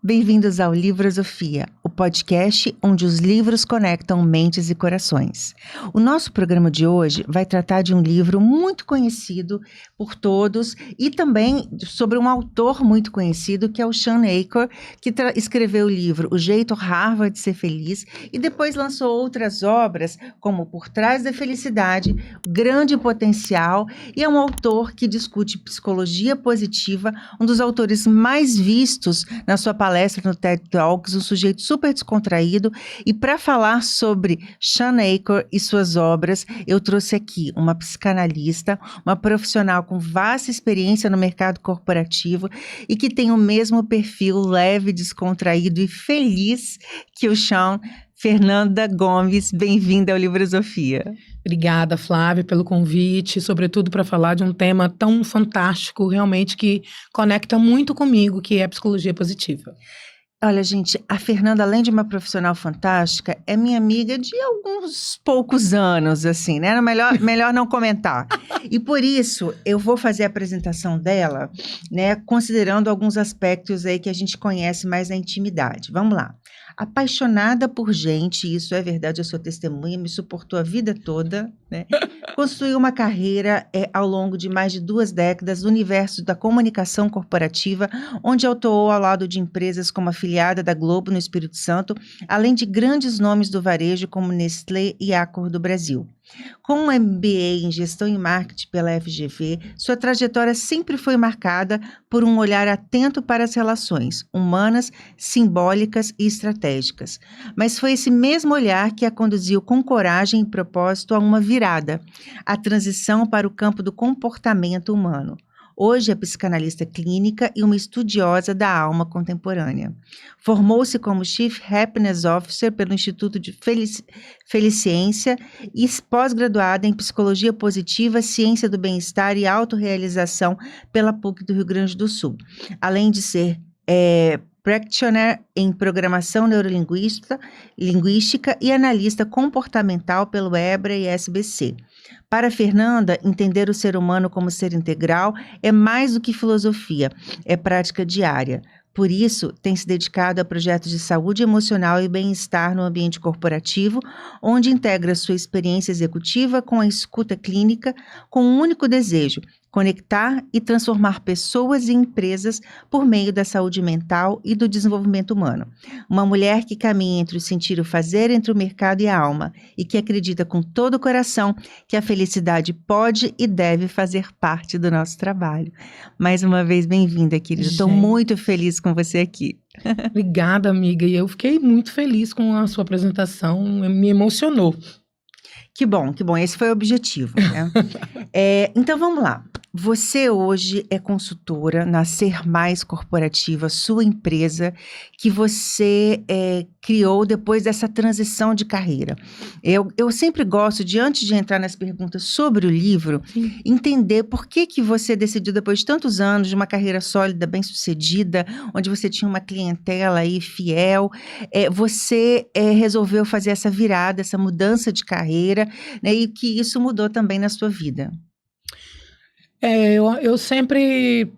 Bem-vindos ao Livrosofia, o podcast onde os livros conectam mentes e corações. O nosso programa de hoje vai tratar de um livro muito conhecido por todos e também sobre um autor muito conhecido que é o Shawn Achor, que escreveu o livro O Jeito Harvard de Ser Feliz e depois lançou outras obras como Por Trás da Felicidade, Grande Potencial, e é um autor que discute psicologia positiva, um dos autores mais vistos na sua palestra no TED Talks, um sujeito super descontraído. E para falar sobre Shawn Achor e suas obras, eu trouxe aqui uma psicanalista, uma profissional com vasta experiência no mercado corporativo e que tem o mesmo perfil leve, descontraído e feliz que o Shawn. Fernanda Gomes, bem-vinda ao Livrosofia. Obrigada, Flávia, pelo convite, sobretudo para falar de um tema tão fantástico, realmente que conecta muito comigo, que é a psicologia positiva. Olha, gente, a Fernanda, além de uma profissional fantástica, é minha amiga de alguns poucos anos, assim, né? Melhor não comentar. E por isso, eu vou fazer a apresentação dela, né, considerando alguns aspectos aí que a gente conhece mais na intimidade. Vamos lá. Apaixonada por gente, isso é verdade, eu sou testemunha, me suportou a vida toda, né? Construiu uma carreira ao longo de mais de 2 décadas no universo da comunicação corporativa, onde atuou ao lado de empresas como afiliada da Globo no Espírito Santo, além de grandes nomes do varejo como Nestlé e Accor do Brasil. Com um MBA em Gestão e Marketing pela FGV, sua trajetória sempre foi marcada por um olhar atento para as relações humanas, simbólicas e estratégicas. Mas foi esse mesmo olhar que a conduziu com coragem e propósito a uma virada, a transição para o campo do comportamento humano. Hoje é psicanalista clínica e uma estudiosa da alma contemporânea. Formou-se como Chief Happiness Officer pelo Instituto de Feliciência e pós-graduada em Psicologia Positiva, Ciência do Bem-Estar e Autorrealização pela PUC do Rio Grande do Sul. Além de ser practitioner em Programação Neurolinguística e analista comportamental pelo EBRA e SBC. Para Fernanda, entender o ser humano como ser integral é mais do que filosofia, é prática diária. Por isso, tem se dedicado a projetos de saúde emocional e bem-estar no ambiente corporativo, onde integra sua experiência executiva com a escuta clínica, com um único desejo: conectar e transformar pessoas e empresas por meio da saúde mental e do desenvolvimento humano. Uma mulher que caminha entre o sentir e o fazer, entre o mercado e a alma, e que acredita com todo o coração que a felicidade pode e deve fazer parte do nosso trabalho. Mais uma vez, bem-vinda, querida. Estou muito feliz com você aqui. Obrigada, amiga. E eu fiquei muito feliz com a sua apresentação, me emocionou. Que bom, esse foi o objetivo, né? Então vamos lá. Você hoje é consultora na Ser Mais Corporativa, sua empresa, que você criou depois dessa transição de carreira. Eu sempre gosto de, antes de entrar nas perguntas sobre o livro, entender por que você decidiu, depois de tantos anos, de uma carreira sólida, bem-sucedida, onde você tinha uma clientela aí fiel, você resolveu fazer essa virada, essa mudança de carreira, né, e que isso mudou também na sua vida. Eu sempre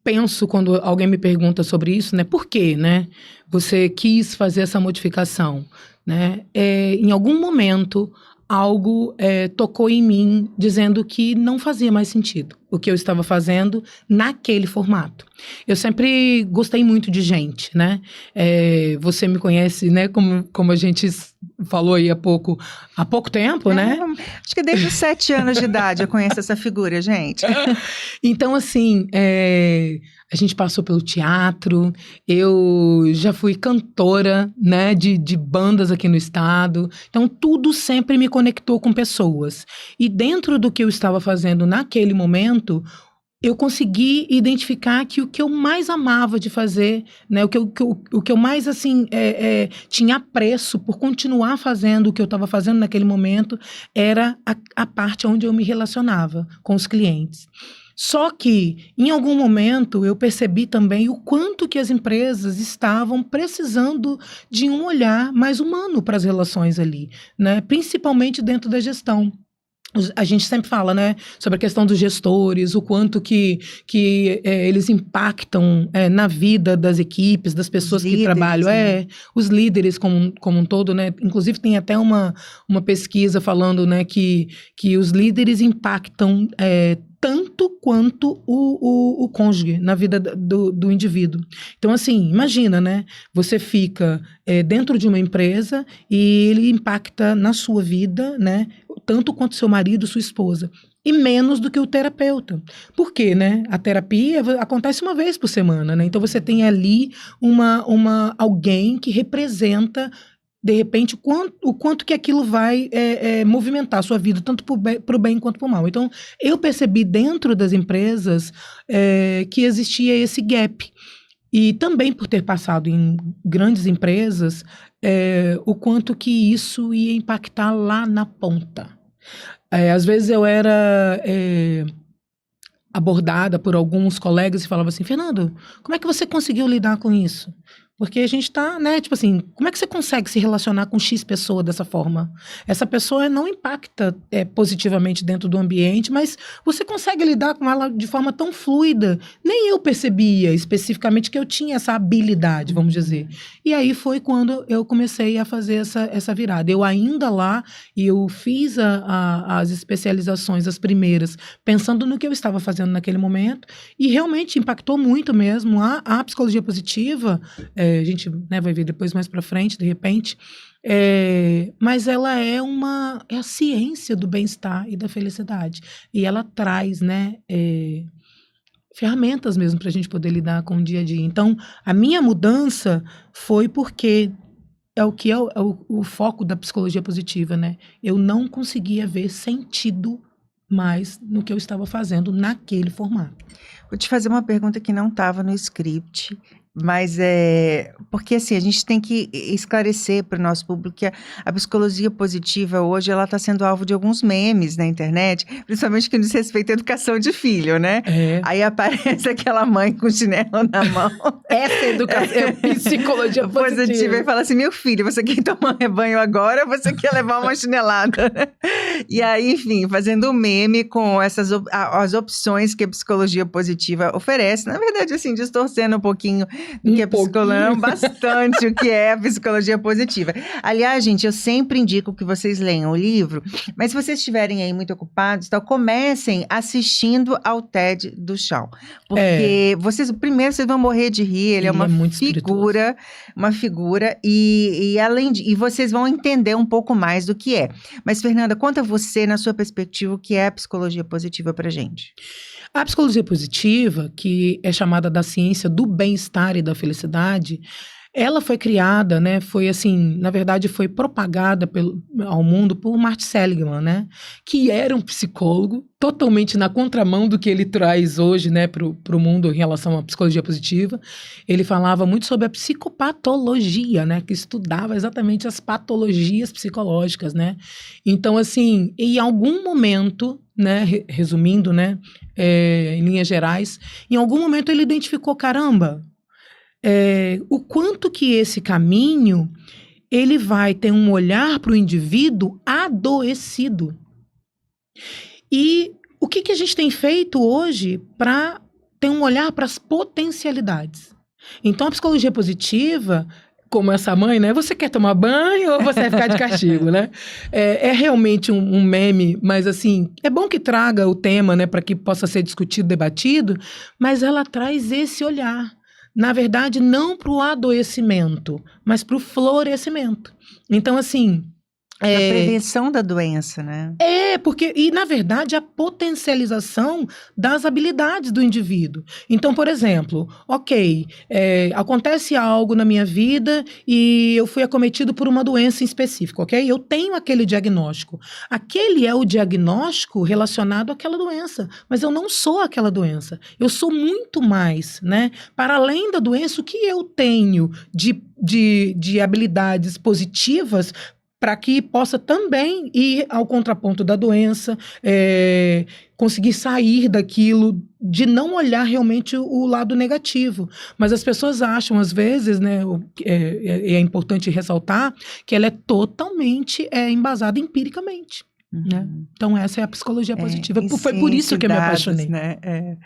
penso, quando alguém me pergunta sobre isso, né? Por quê, né? Você quis fazer essa modificação, né? Em algum momento, algo tocou em mim, dizendo que não fazia mais sentido o que eu estava fazendo naquele formato. Eu sempre gostei muito de gente, né? Você me conhece, né? Como a gente falou aí há pouco tempo, né? Acho que desde os 7 anos de idade eu conheço essa figura, gente. Então, assim, a gente passou pelo teatro, eu já fui cantora, né, de bandas aqui no estado. Então, tudo sempre me conectou com pessoas. E dentro do que eu estava fazendo naquele momento, eu consegui identificar que o que eu mais amava de fazer, né, o que eu mais, assim, tinha apreço por continuar fazendo o que eu estava fazendo naquele momento, era a parte onde eu me relacionava com os clientes. Só que, em algum momento, eu percebi também o quanto que as empresas estavam precisando de um olhar mais humano para as relações ali, né, principalmente dentro da gestão. A gente sempre fala, né, sobre a questão dos gestores, o quanto que eles impactam na vida das equipes, das pessoas que trabalham, né? Os líderes como um todo, né, inclusive tem até uma pesquisa falando, né, que os líderes impactam tanto quanto o cônjuge na vida do indivíduo. Então, assim, imagina, né, você fica dentro de uma empresa e ele impacta na sua vida, né, tanto quanto seu marido, sua esposa, e menos do que o terapeuta. Por quê, né? A terapia acontece uma vez por semana, né? Então você tem ali alguém que representa, de repente, o quanto que aquilo vai movimentar a sua vida, tanto para o bem quanto para o mal. Então, eu percebi dentro das empresas que existia esse gap. E também por ter passado em grandes empresas, o quanto que isso ia impactar lá na ponta. Às vezes eu era abordada por alguns colegas e falava assim, Fernando, como é que você conseguiu lidar com isso? Porque a gente tá, né, tipo assim, como é que você consegue se relacionar com X pessoa dessa forma? Essa pessoa não impacta positivamente dentro do ambiente, mas você consegue lidar com ela de forma tão fluida. Nem eu percebia especificamente que eu tinha essa habilidade, vamos dizer. E aí foi quando eu comecei a fazer essa virada. Eu ainda lá, e eu fiz as especializações, as primeiras, pensando no que eu estava fazendo naquele momento, e realmente impactou muito mesmo. A psicologia positiva, a gente, né, vai ver depois mais para frente, de repente, mas ela é a ciência do bem-estar e da felicidade. E ela traz, né, ferramentas mesmo para a gente poder lidar com o dia a dia. Então, a minha mudança foi porque o foco da psicologia positiva, né? Eu não conseguia ver sentido mais no que eu estava fazendo naquele formato. Vou te fazer uma pergunta que não estava no script, mas porque assim, a gente tem que esclarecer para o nosso público que a psicologia positiva hoje, ela está sendo alvo de alguns memes na internet, principalmente que diz respeito à educação de filho, né? Aí aparece aquela mãe com chinelo na mão. Essa educação é psicologia positiva. E fala assim, meu filho, você quer tomar rebanho agora ou você quer levar uma chinelada? E aí, enfim, fazendo um meme com as opções que a psicologia positiva oferece. Na verdade, assim, distorcendo um pouquinho do que a psicologia, bastante o que é a psicologia positiva. Aliás, gente, eu sempre indico que vocês leiam o livro, mas se vocês estiverem aí muito ocupados, então comecem assistindo ao TED do Shawn. Porque primeiro vocês vão morrer de rir, ele é uma figura e além e vocês vão entender um pouco mais do que é. Mas, Fernanda, conta você, na sua perspectiva, o que é a psicologia positiva pra gente. A psicologia positiva, que é chamada da ciência do bem-estar e da felicidade, ela foi criada, né, foi assim, na verdade foi propagada ao mundo por Martin Seligman, né, que era um psicólogo totalmente na contramão do que ele traz hoje, né, pro mundo em relação à psicologia positiva. Ele falava muito sobre a psicopatologia, né, que estudava exatamente as patologias psicológicas, né. Então, assim, em algum momento, né, resumindo, né, em linhas gerais, em algum momento ele identificou, caramba, o quanto que esse caminho ele vai ter um olhar para o indivíduo adoecido. E o que a gente tem feito hoje para ter um olhar para as potencialidades? Então, a psicologia positiva, como essa mãe, né? Você quer tomar banho ou você vai ficar de castigo, né? É realmente um meme, mas assim, é bom que traga o tema, né? Para que possa ser discutido, debatido, mas ela traz esse olhar. Na verdade, não para o adoecimento, mas para o florescimento. Então, assim... A prevenção da doença, né? Porque, e na verdade, a potencialização das habilidades do indivíduo. Então, por exemplo, acontece algo na minha vida e eu fui acometido por uma doença em específico, ok? Eu tenho aquele diagnóstico. Aquele é o diagnóstico relacionado àquela doença, mas eu não sou aquela doença. Eu sou muito mais, né? Para além da doença, o que eu tenho de habilidades positivas para que possa também ir ao contraponto da doença, conseguir sair daquilo, de não olhar realmente o lado negativo. Mas as pessoas acham, às vezes, né, é importante ressaltar, que ela é totalmente embasada empiricamente. né? Então, essa é a psicologia positiva. Em Foi por isso ciência e que eu me dados, apaixonei. né?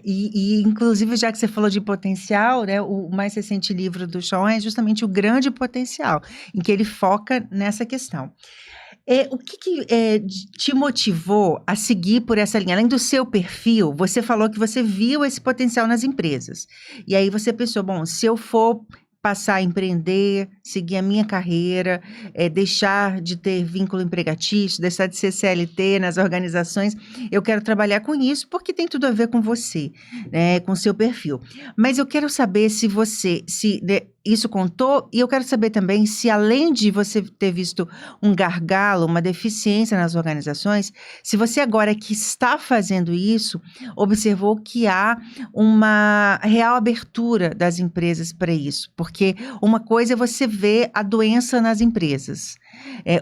Inclusive, já que você falou de potencial, né, o mais recente livro do Shawn é justamente o Grande Potencial, em que ele foca nessa questão. O que te motivou a seguir por essa linha? Além do seu perfil, você falou que você viu esse potencial nas empresas. E aí você pensou, bom, se eu for passar a empreender, seguir a minha carreira, deixar de ter vínculo empregatício, deixar de ser CLT nas organizações, eu quero trabalhar com isso porque tem tudo a ver com você, né, com o seu perfil. Mas eu quero saber se isso contou, e eu quero saber também se, além de você ter visto um gargalo, uma deficiência nas organizações, se você agora que está fazendo isso, observou que há uma real abertura das empresas para isso. Porque uma coisa é você ver a doença nas empresas,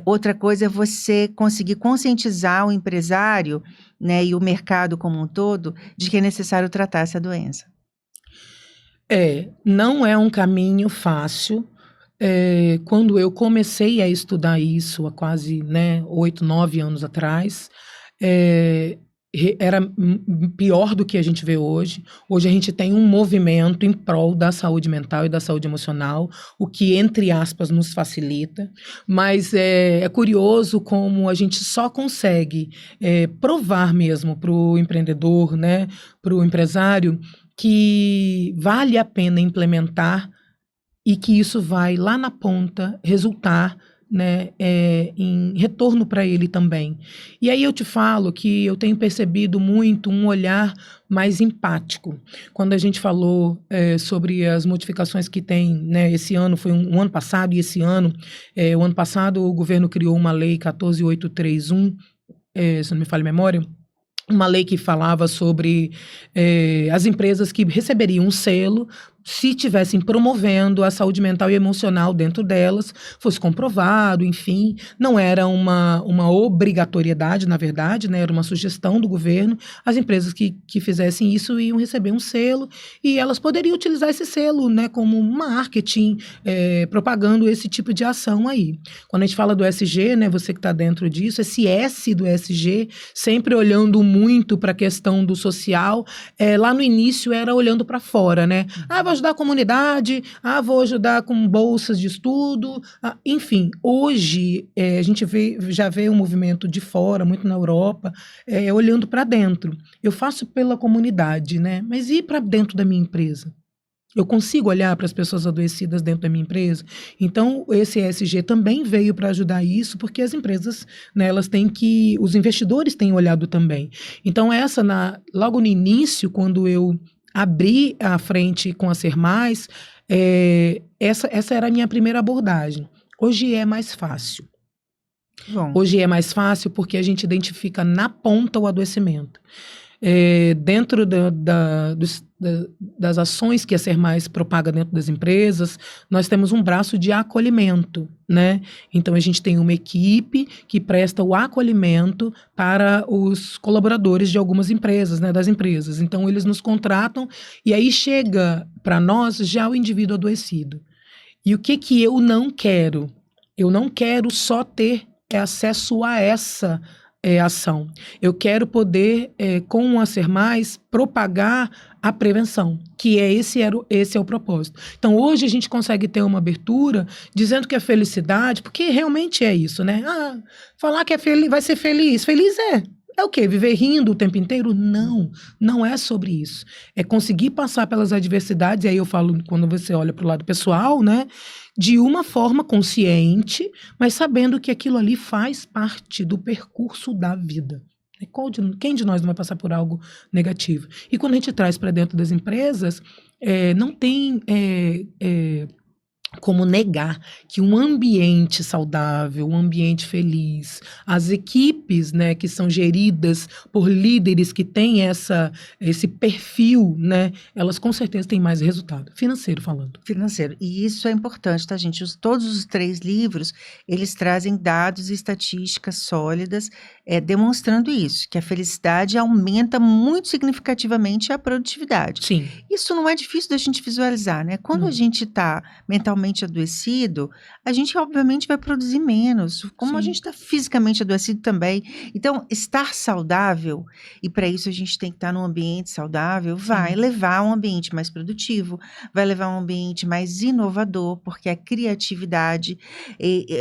outra coisa é você conseguir conscientizar o empresário, né, e o mercado como um todo de que é necessário tratar essa doença. Não é um caminho fácil. Quando eu comecei a estudar isso há quase 8, 9 anos atrás, era pior do que a gente vê hoje. Hoje a gente tem um movimento em prol da saúde mental e da saúde emocional, o que, entre aspas, nos facilita. Mas é curioso como a gente só consegue provar mesmo para o empreendedor, né, para o empresário, que vale a pena implementar e que isso vai lá na ponta resultar, né, em retorno para ele também. E aí eu te falo que eu tenho percebido muito um olhar mais empático. Quando a gente falou sobre as modificações que tem, né, esse ano, foi um ano passado, e esse ano, o ano passado o governo criou uma lei 14.831, se não me falha a memória, uma lei que falava sobre as empresas que receberiam um selo se estivessem promovendo a saúde mental e emocional dentro delas, fosse comprovado, enfim. Não era uma obrigatoriedade, na verdade, né? Era uma sugestão do governo. As empresas que fizessem isso iam receber um selo e elas poderiam utilizar esse selo, né, como marketing, propagando esse tipo de ação aí. Quando a gente fala do ESG, né, você que está dentro disso, esse S do ESG, sempre olhando muito para a questão do social, lá no início era olhando para fora, né? Vou ajudar a comunidade, vou ajudar com bolsas de estudo, enfim. Hoje, a gente já vê um movimento de fora, muito na Europa, olhando para dentro. Eu faço pela comunidade, né? Mas e para dentro da minha empresa? Eu consigo olhar para as pessoas adoecidas dentro da minha empresa? Então, esse ESG também veio para ajudar isso, porque as empresas, né, elas têm que... Os investidores têm olhado também. Então, logo no início, quando eu abri a frente com a Ser Mais, essa era a minha primeira abordagem. Hoje é mais fácil. Bom. Hoje é mais fácil porque a gente identifica na ponta o adoecimento. Dentro das ações que a Ser Mais propaga dentro das empresas, nós temos um braço de acolhimento, né? Então, a gente tem uma equipe que presta o acolhimento para os colaboradores de algumas empresas, né? Das empresas. Então, eles nos contratam e aí chega para nós já o indivíduo adoecido. E o que eu não quero? Eu não quero só ter acesso a essa ação. Eu quero poder, com a Ser Mais, propagar a prevenção, que esse é o propósito. Então, hoje a gente consegue ter uma abertura dizendo que a felicidade, porque realmente é isso, né? Falar que vai ser feliz. Feliz é o quê? Viver rindo o tempo inteiro? Não, não é sobre isso. É conseguir passar pelas adversidades, e aí eu falo, quando você olha para o lado pessoal, né? De uma forma consciente, mas sabendo que aquilo ali faz parte do percurso da vida. Quem de nós não vai passar por algo negativo? E quando a gente traz para dentro das empresas, não tem como negar que um ambiente saudável, um ambiente feliz, as equipes, né, que são geridas por líderes que têm esse perfil, né, elas com certeza têm mais resultado, financeiro falando. Financeiro. E isso é importante, tá, gente? Todos os 3 livros, eles trazem dados e estatísticas sólidas demonstrando isso, que a felicidade aumenta muito significativamente a produtividade. Sim. Isso não é difícil da gente visualizar, né? Quando a Não. gente está mentalmente adoecido, a gente obviamente vai produzir menos, como a Sim. gente está fisicamente adoecido também. Então, estar saudável, e para isso a gente tem que estar num ambiente saudável, vai Sim. levar a um ambiente mais produtivo, vai levar a um ambiente mais inovador, porque a criatividade,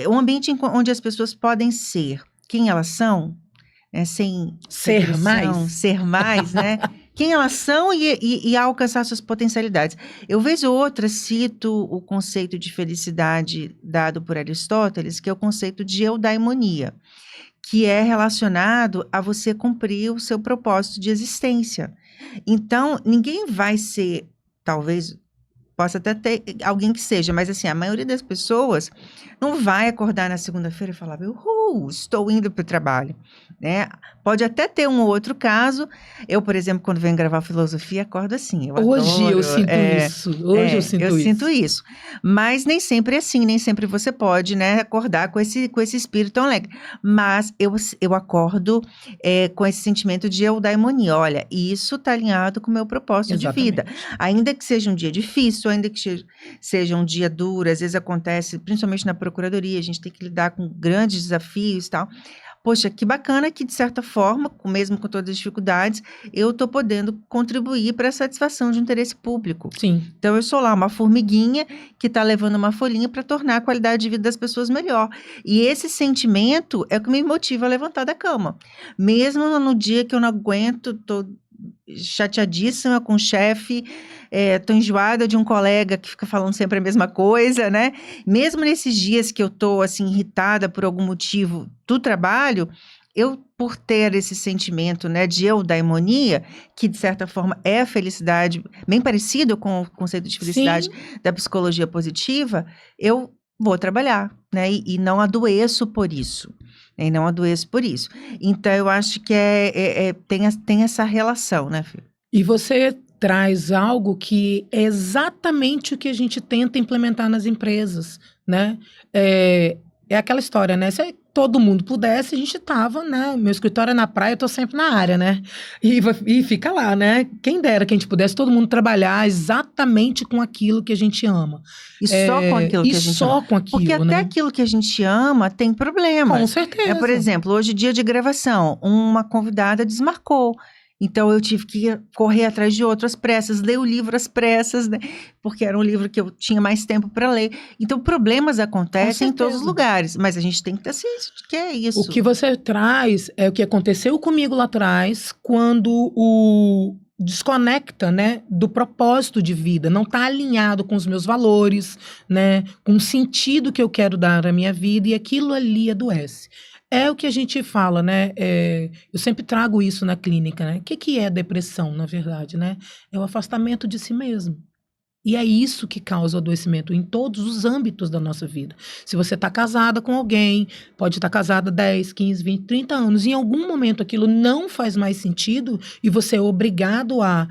um ambiente onde as pessoas podem ser quem elas são, né, sem Ser repressão, mais. ser mais, né? Quem elas são e alcançar suas potencialidades. Eu, vez ou outra, cito o conceito de felicidade dado por Aristóteles, que é o conceito de eudaimonia, que é relacionado a você cumprir o seu propósito de existência. Então, ninguém vai ser, talvez, possa até ter alguém que seja, mas assim, a maioria das pessoas não vai acordar na segunda-feira e falar, estou indo para o trabalho, né? Pode até ter um ou outro caso. Eu, por exemplo, quando venho gravar filosofia, acordo assim, eu Hoje eu adoro. sinto isso. Hoje eu sinto sinto isso. isso. Mas nem sempre é assim, nem sempre você pode, né, acordar com esse espírito tão alegre. Mas eu acordo com esse sentimento de eudaimonia. Olha, isso está alinhado com o meu propósito de vida. Exatamente. Ainda que seja um dia difícil, ainda que seja um dia duro, às vezes acontece, principalmente na procuradoria, a gente tem que lidar com grandes desafios e tal. Poxa, que bacana que, de certa forma, mesmo com todas as dificuldades, eu estou podendo contribuir para a satisfação de um interesse público. Sim. Então, eu sou lá uma formiguinha que está levando uma folhinha para tornar a qualidade de vida das pessoas melhor. E esse sentimento é o que me motiva a levantar da cama. Mesmo no dia que eu não aguento, estou chateadíssima com o chefe, tô enjoada de um colega que fica falando sempre a mesma coisa, né? Mesmo nesses dias que eu tô, assim, irritada por algum motivo do trabalho, eu, por ter esse sentimento, né, de eudaimonia, que de certa forma é a felicidade, bem parecido com o conceito de felicidade da psicologia positiva, eu vou trabalhar, né, e não adoeço por isso. E não adoeço por isso. Então, eu acho que tem essa relação, né, Fê? E você traz algo que é exatamente o que a gente tenta implementar nas empresas, né? É aquela história, né? Se todo mundo pudesse, a gente tava, né? Meu escritório é na praia, eu tô sempre na área, né? E fica lá, né? Quem dera que a gente pudesse todo mundo trabalhar exatamente com aquilo que a gente ama. E só com aquilo que a gente ama. com aquilo, Porque até né? aquilo que a gente ama tem problemas. Com certeza. Por exemplo, hoje, dia de gravação, uma convidada desmarcou. Então, eu tive que correr atrás de outras pressas, ler o livro às pressas, né? Porque era um livro que eu tinha mais tempo para ler. Então, problemas acontecem em todos os lugares, mas a gente tem que ter ciência de que é isso. O que você traz é o que aconteceu comigo lá atrás, quando o desconecta, né, do propósito de vida, não está alinhado com os meus valores, né, com o sentido que eu quero dar à minha vida, e aquilo ali adoece. É o que a gente fala, né? Eu sempre trago isso na clínica, né? O que é depressão, na verdade, né? É o afastamento de si mesmo. E é isso que causa o adoecimento em todos os âmbitos da nossa vida. Se você está casada com alguém, pode estar casada 10, 15, 20, 30 anos, em algum momento aquilo não faz mais sentido e você é obrigado a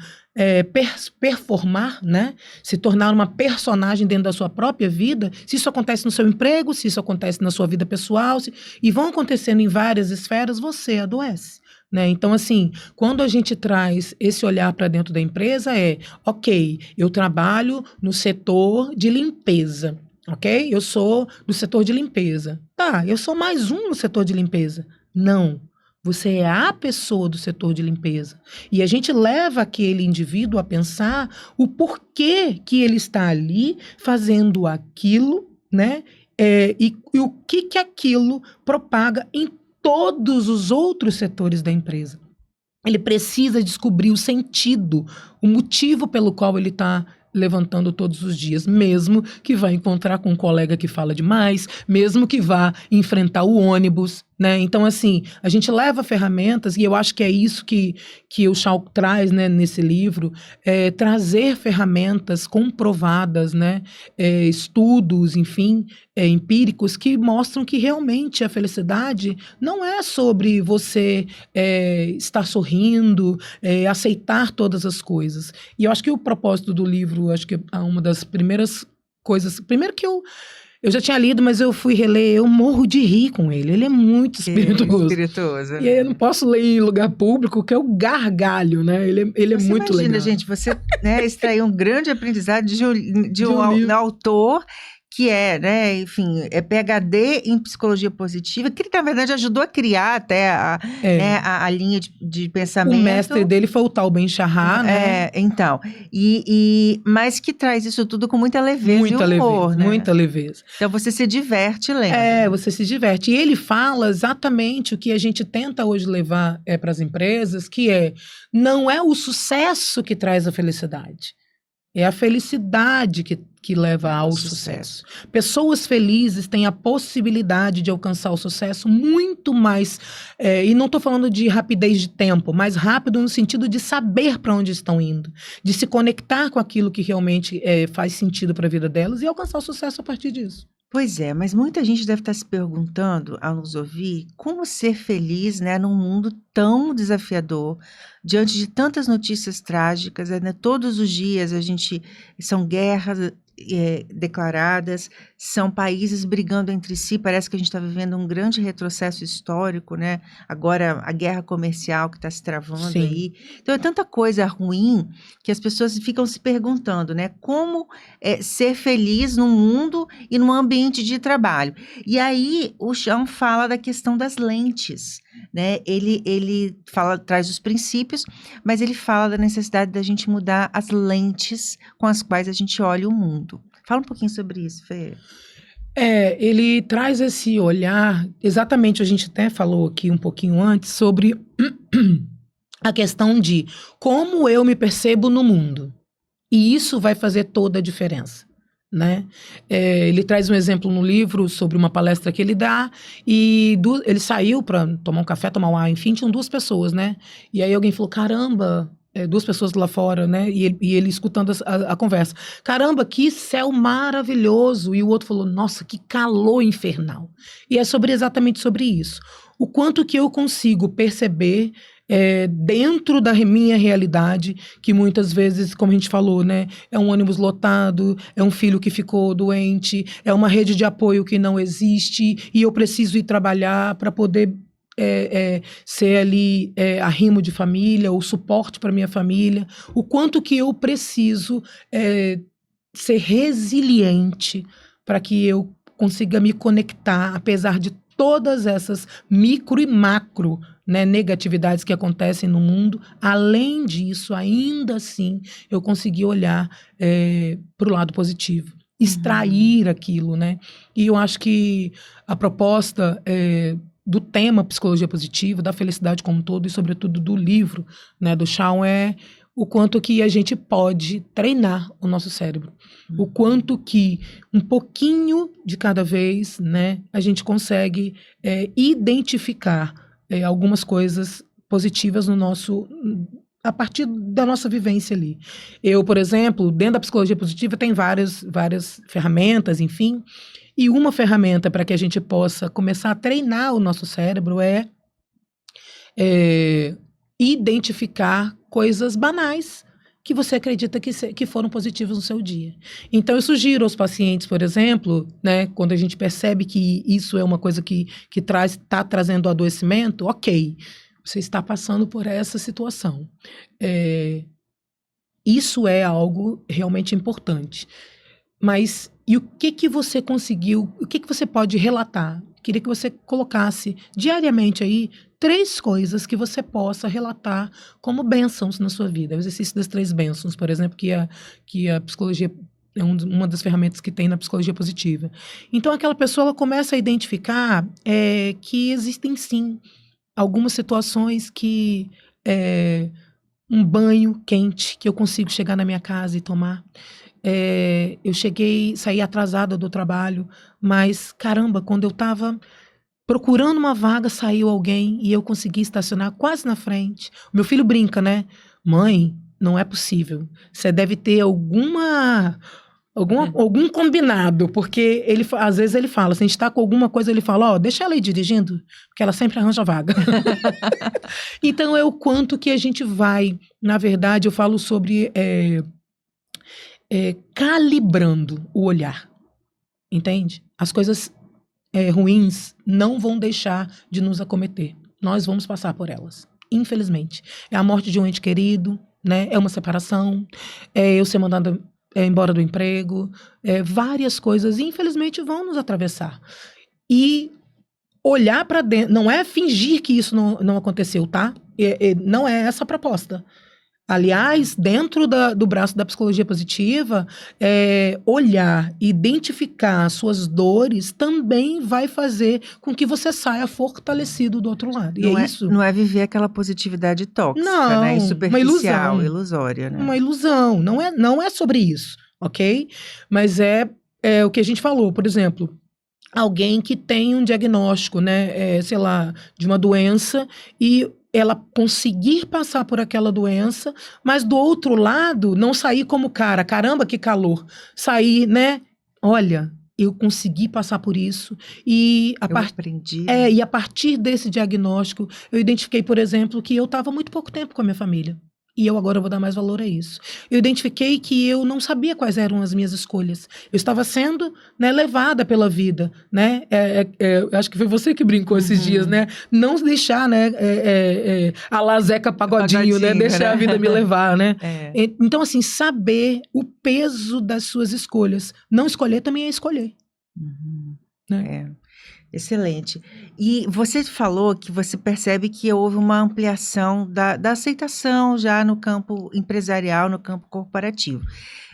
performar, né? Se tornar uma personagem dentro da sua própria vida. Se isso acontece no seu emprego, se isso acontece na sua vida pessoal, e vão acontecendo em várias esferas, você adoece. Né? Então, assim, quando a gente traz esse olhar para dentro da empresa, ok, eu trabalho no setor de limpeza, ok? Eu sou do setor de limpeza. Tá, eu sou mais um no setor de limpeza. Não, você é a pessoa do setor de limpeza. E a gente leva aquele indivíduo a pensar o porquê que ele está ali fazendo aquilo, né? E o que aquilo propaga em todos os outros setores da empresa. Ele precisa descobrir o sentido, o motivo pelo qual ele está levantando todos os dias, mesmo que vá encontrar com um colega que fala demais, mesmo que vá enfrentar o ônibus, né? Então, assim, a gente leva ferramentas, e eu acho que é isso que o Shaw traz, né, nesse livro, trazer ferramentas comprovadas, né, estudos, enfim, empíricos, que mostram que realmente a felicidade não é sobre você estar sorrindo, aceitar todas as coisas. E eu acho que o propósito do livro, acho que é uma das primeiras coisas, primeiro que Eu já tinha lido, mas eu fui reler, eu morro de rir com ele. Ele é muito espirituoso. Espirituoso. E aí eu não posso ler em lugar público, que é o gargalho, né? Ele é Você muito imagina, legal. gente, você, né, extrair um grande aprendizado de um livro. autor que é, né, enfim, é PhD em psicologia positiva, que ele, na verdade, ajudou a criar até né, a linha de pensamento. O mestre dele foi o Tal Ben-Shahar, né? Então, mas que traz isso tudo com muita leveza Muita e humor, leveza, né? muita leveza. Então você se diverte lendo. Você se diverte. E ele fala exatamente o que a gente tenta hoje levar para as empresas, que não é o sucesso que traz a felicidade. É a felicidade que leva ao sucesso. Pessoas felizes têm a possibilidade de alcançar o sucesso muito mais, e não estou falando de rapidez de tempo, mas rápido no sentido de saber para onde estão indo, de se conectar com aquilo que realmente faz sentido para a vida delas e alcançar o sucesso a partir disso. Pois é, mas muita gente deve estar se perguntando, ao nos ouvir, como ser feliz, né, num mundo tão desafiador, diante de tantas notícias trágicas, né? Todos os dias são guerras declaradas, são países brigando entre si, parece que a gente está vivendo um grande retrocesso histórico, né? Agora a guerra comercial que está se travando Sim. aí. Então é tanta coisa ruim que as pessoas ficam se perguntando, né? Como ser feliz num mundo e num ambiente de trabalho. E aí o Chão fala da questão das lentes, né? Ele traz os princípios, mas ele fala da necessidade da gente mudar as lentes com as quais a gente olha o mundo. Fala um pouquinho sobre isso, Fê. Ele traz esse olhar, exatamente, a gente até falou aqui um pouquinho antes, sobre a questão de como eu me percebo no mundo. E isso vai fazer toda a diferença, né? Ele traz um exemplo no livro sobre uma palestra que ele dá, e ele saiu para tomar um café, tomar um ar, enfim, tinham 2 pessoas, né? E aí alguém falou, caramba... 2 pessoas lá fora, né? E ele escutando a conversa. Caramba, que céu maravilhoso! E o outro falou, nossa, que calor infernal. E é exatamente sobre isso. O quanto que eu consigo perceber dentro da minha realidade, que muitas vezes, como a gente falou, né? É um ônibus lotado, é um filho que ficou doente, é uma rede de apoio que não existe, e eu preciso ir trabalhar para poder... ser ali arrimo de família, o suporte para minha família, o quanto que eu preciso ser resiliente para que eu consiga me conectar, apesar de todas essas micro e macro, né, negatividades que acontecem no mundo. Além disso, ainda assim, eu consegui olhar para o lado positivo, extrair aquilo, né? E eu acho que a proposta do tema psicologia positiva, da felicidade como um todo, e sobretudo do livro, né, do Chão, é o quanto que a gente pode treinar o nosso cérebro. O quanto que um pouquinho de cada vez, né, a gente consegue identificar algumas coisas positivas a partir da nossa vivência ali. Eu, por exemplo, dentro da psicologia positiva tem várias ferramentas, enfim. E uma ferramenta para que a gente possa começar a treinar o nosso cérebro é identificar coisas banais que você acredita que foram positivas no seu dia. Então, eu sugiro aos pacientes, por exemplo, né, quando a gente percebe que isso é uma coisa que está trazendo adoecimento, ok, você está passando por essa situação. Isso é algo realmente importante. Mas e o que você conseguiu, o que você pode relatar? Queria que você colocasse diariamente aí 3 coisas que você possa relatar como bênçãos na sua vida. O exercício das 3 bênçãos, por exemplo, que a psicologia é uma das ferramentas que tem na psicologia positiva. Então, aquela pessoa ela começa a identificar que existem, sim, algumas situações que... um banho quente que eu consigo chegar na minha casa e tomar. Eu saí atrasada do trabalho, mas caramba, quando eu estava procurando uma vaga, saiu alguém e eu consegui estacionar quase na frente. O meu filho brinca, né? Mãe, não é possível. Você deve ter algum combinado, porque às vezes ele fala, se a gente está com alguma coisa, ele fala, deixa ela ir dirigindo, porque ela sempre arranja vaga. Então é o quanto que a gente vai, na verdade, eu falo sobre calibrando o olhar, entende? as coisas ruins não vão deixar de nos acometer. Nós vamos passar por elas, infelizmente. É a morte de um ente querido, né? É uma separação, é eu ser mandada embora do emprego, várias coisas, infelizmente, vão nos atravessar. E olhar para dentro, não é fingir que isso não aconteceu, tá? Não é essa a proposta. Aliás, dentro do braço da psicologia positiva, olhar, identificar suas dores também vai fazer com que você saia fortalecido do outro lado. E isso. Não é viver aquela positividade tóxica, não, né? E superficial, uma ilusória, né? Uma ilusão. Não é sobre isso, ok? Mas é o que a gente falou, por exemplo. Alguém que tem um diagnóstico, né, sei lá, de uma doença e ela conseguir passar por aquela doença, mas do outro lado não sair como caramba, que calor. Sair, né, olha, eu consegui passar por isso e aprendi. E a partir desse diagnóstico eu identifiquei, por exemplo, que eu estava muito pouco tempo com a minha família. E eu agora vou dar mais valor a isso. Eu identifiquei que eu não sabia quais eram as minhas escolhas. Eu estava sendo, né, levada pela vida, né? Acho que foi você que brincou esses dias, né? Não deixar, né? A lá Zeca Pagodinho, né? Deixar a vida me levar, né? Então, assim, saber o peso das suas escolhas. Não escolher também é escolher. Né? Excelente. E você falou que você percebe que houve uma ampliação da aceitação já no campo empresarial, no campo corporativo.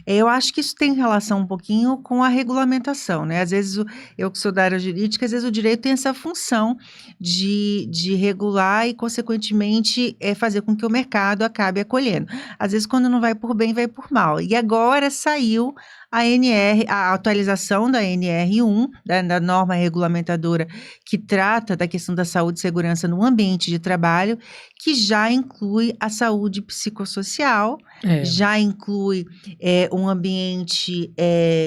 Eu acho que isso tem relação um pouquinho com a regulamentação, né? Às vezes, eu que sou da área jurídica, às vezes o direito tem essa função de regular e, consequentemente, fazer com que o mercado acabe acolhendo. Às vezes, quando não vai por bem, vai por mal. E agora saiu a atualização da NR1, da norma regulamentadora que trata da questão da saúde e segurança no ambiente de trabalho, que já inclui a saúde psicossocial, já inclui um ambiente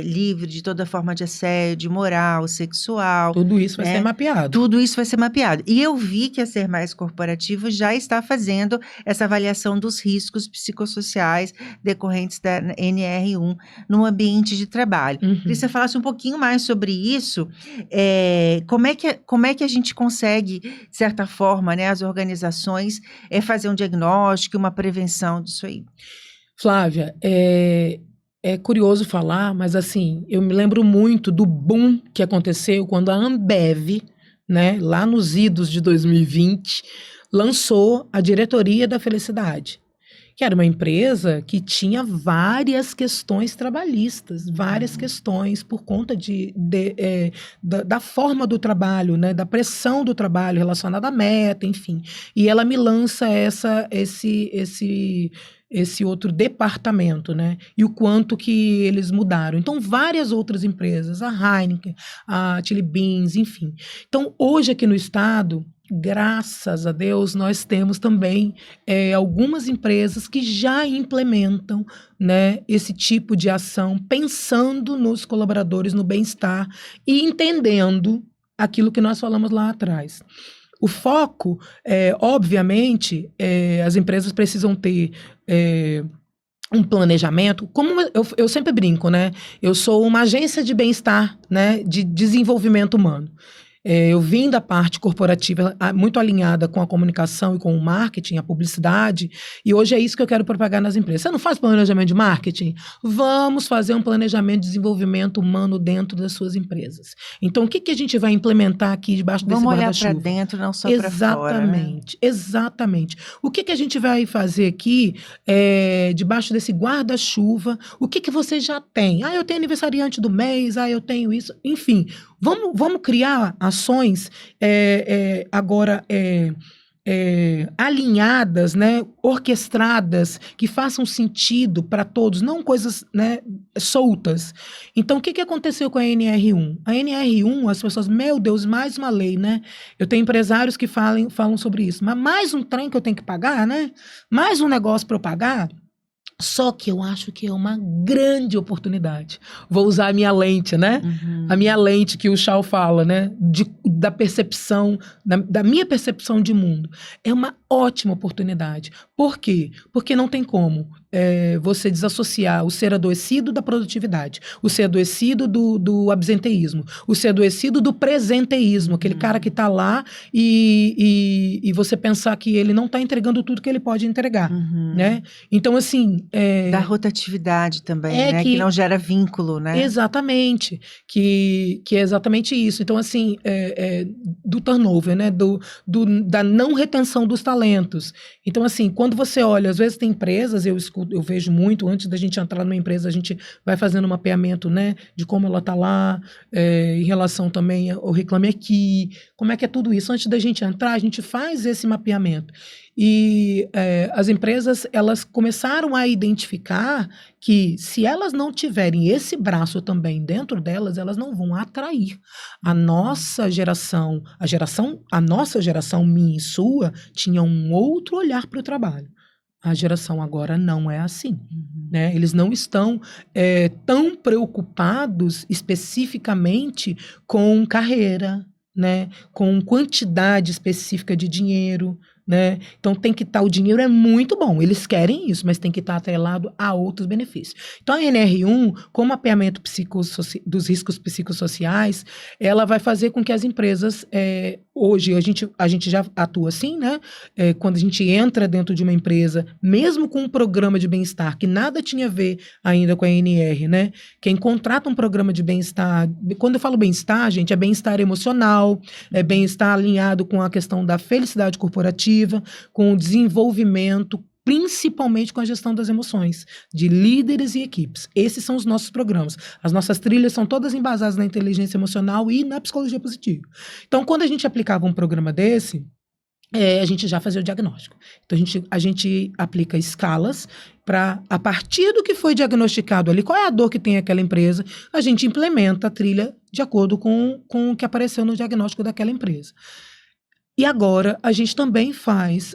livre de toda forma de assédio moral, sexual. Tudo isso vai ser mapeado. Tudo isso vai ser mapeado. E eu vi que a Ser Mais Corporativo já está fazendo essa avaliação dos riscos psicossociais decorrentes da NR1 no ambiente de trabalho. Queria que você falasse um pouquinho mais sobre isso. Como é que a gente consegue, de certa forma, né, as organizações, fazer um diagnóstico, uma prevenção disso aí? Flávia, é curioso falar, mas assim, eu me lembro muito do boom que aconteceu quando a Ambev, né, lá nos idos de 2020, lançou a Diretoria da Felicidade, que era uma empresa que tinha várias questões trabalhistas, várias questões por conta da forma do trabalho, né, da pressão do trabalho relacionada à meta, enfim. E ela me lança esse outro departamento, né? E o quanto que eles mudaram. Então, várias outras empresas, a Heineken, a Chili Beans, enfim. Então, hoje aqui no estado, graças a Deus, nós temos também algumas empresas que já implementam, né, esse tipo de ação, pensando nos colaboradores, no bem-estar e entendendo aquilo que nós falamos lá atrás. O foco, obviamente, as empresas precisam ter um planejamento. Como eu sempre brinco, né? Eu sou uma agência de bem-estar, né, de desenvolvimento humano. Eu vim da parte corporativa muito alinhada com a comunicação e com o marketing, a publicidade, e hoje é isso que eu quero propagar nas empresas. Você não faz planejamento de marketing? Vamos fazer um planejamento de desenvolvimento humano dentro das suas empresas. Então, o que a gente vai implementar aqui debaixo desse guarda-chuva? Vamos olhar para dentro, não só para fora. Exatamente, né? Exatamente. O que a gente vai fazer aqui debaixo desse guarda-chuva? O que você já tem? Eu tenho aniversariante do mês, eu tenho isso, enfim. Vamos criar ações agora alinhadas, né, orquestradas, que façam sentido para todos, não coisas, né, soltas. Então, o que aconteceu com a NR1? A NR1, as pessoas, meu Deus, mais uma lei, né? Eu tenho empresários que falam sobre isso. Mas mais um trem que eu tenho que pagar, né? Mais um negócio para eu pagar? Só que eu acho que é uma grande oportunidade. Vou usar a minha lente, né? A minha lente que o Chau fala, né? Da percepção, da minha percepção de mundo. É uma ótima oportunidade. Por quê? Porque não tem como você desassociar o ser adoecido da produtividade, o ser adoecido do absenteísmo, o ser adoecido do presenteísmo, aquele cara que está lá e você pensar que ele não está entregando tudo que ele pode entregar, né? Então, assim... Da rotatividade também, É né? Que não gera vínculo, né? Exatamente, que é exatamente isso. Então, assim, do turnover, né? Da não retenção dos talentos. Então, assim, quando você olha, às vezes tem empresas, eu vejo muito, antes da gente entrar numa empresa, a gente vai fazendo um mapeamento, né? De como ela está lá, em relação também ao Reclame Aqui, como é que é tudo isso. Antes da gente entrar, a gente faz esse mapeamento. E as empresas, elas começaram a identificar que se elas não tiverem esse braço também dentro delas, elas não vão atrair. A nossa geração, minha e sua, tinha um outro olhar para o trabalho. A geração agora não é assim, né? Eles não estão tão preocupados especificamente com carreira, né? Com quantidade específica de dinheiro, né? Então tem que estar, o dinheiro é muito bom, eles querem isso, mas tem que estar atrelado a outros benefícios. Então a NR1, com o mapeamento dos riscos psicossociais, ela vai fazer com que as empresas, hoje a gente já atua assim, né? Quando a gente entra dentro de uma empresa, mesmo com um programa de bem-estar, que nada tinha a ver ainda com a NR, né? Quem contrata um programa de bem-estar, quando eu falo bem-estar, gente, é bem-estar emocional, é bem-estar alinhado com a questão da felicidade corporativa, com o desenvolvimento, principalmente com a gestão das emoções, de líderes e equipes. Esses são os nossos programas. As nossas trilhas são todas embasadas na inteligência emocional e na psicologia positiva. Então, quando a gente aplicava um programa desse, a gente já fazia o diagnóstico. Então, a gente aplica escalas para, a partir do que foi diagnosticado ali, qual é a dor que tem aquela empresa, a gente implementa a trilha de acordo com o que apareceu no diagnóstico daquela empresa. E agora, a gente também faz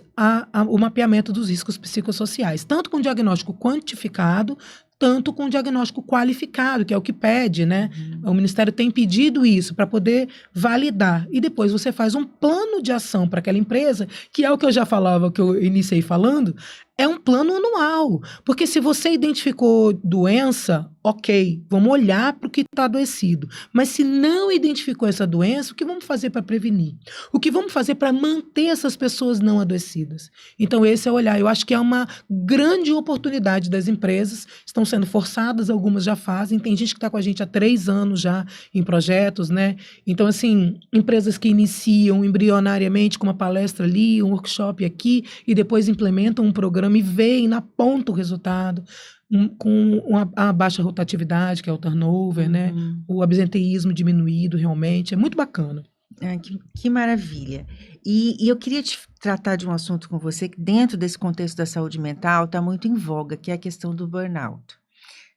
o mapeamento dos riscos psicossociais, tanto com diagnóstico quantificado, tanto com diagnóstico qualificado, que é o que pede, né? O Ministério tem pedido isso para poder validar. E depois você faz um plano de ação para aquela empresa, que é o que eu já falava, que eu iniciei falando, é um plano anual. Porque se você identificou doença, ok, vamos olhar para o que está adoecido. Mas se não identificou essa doença, o que vamos fazer para prevenir? O que vamos fazer para manter essas pessoas não adoecidas? Então, esse é o olhar. Eu acho que é uma grande oportunidade das empresas. Estão sendo forçadas, algumas já fazem. Tem gente que está com a gente há 3 anos já em projetos, né? Então, assim, empresas que iniciam embrionariamente com uma palestra ali, um workshop aqui, e depois implementam um programa e veem na ponta o resultado, com a baixa rotatividade, que é o turnover, né? O absenteísmo diminuído, realmente. É muito bacana. Que maravilha. E eu queria te tratar de um assunto com você que dentro desse contexto da saúde mental está muito em voga, que é a questão do burnout.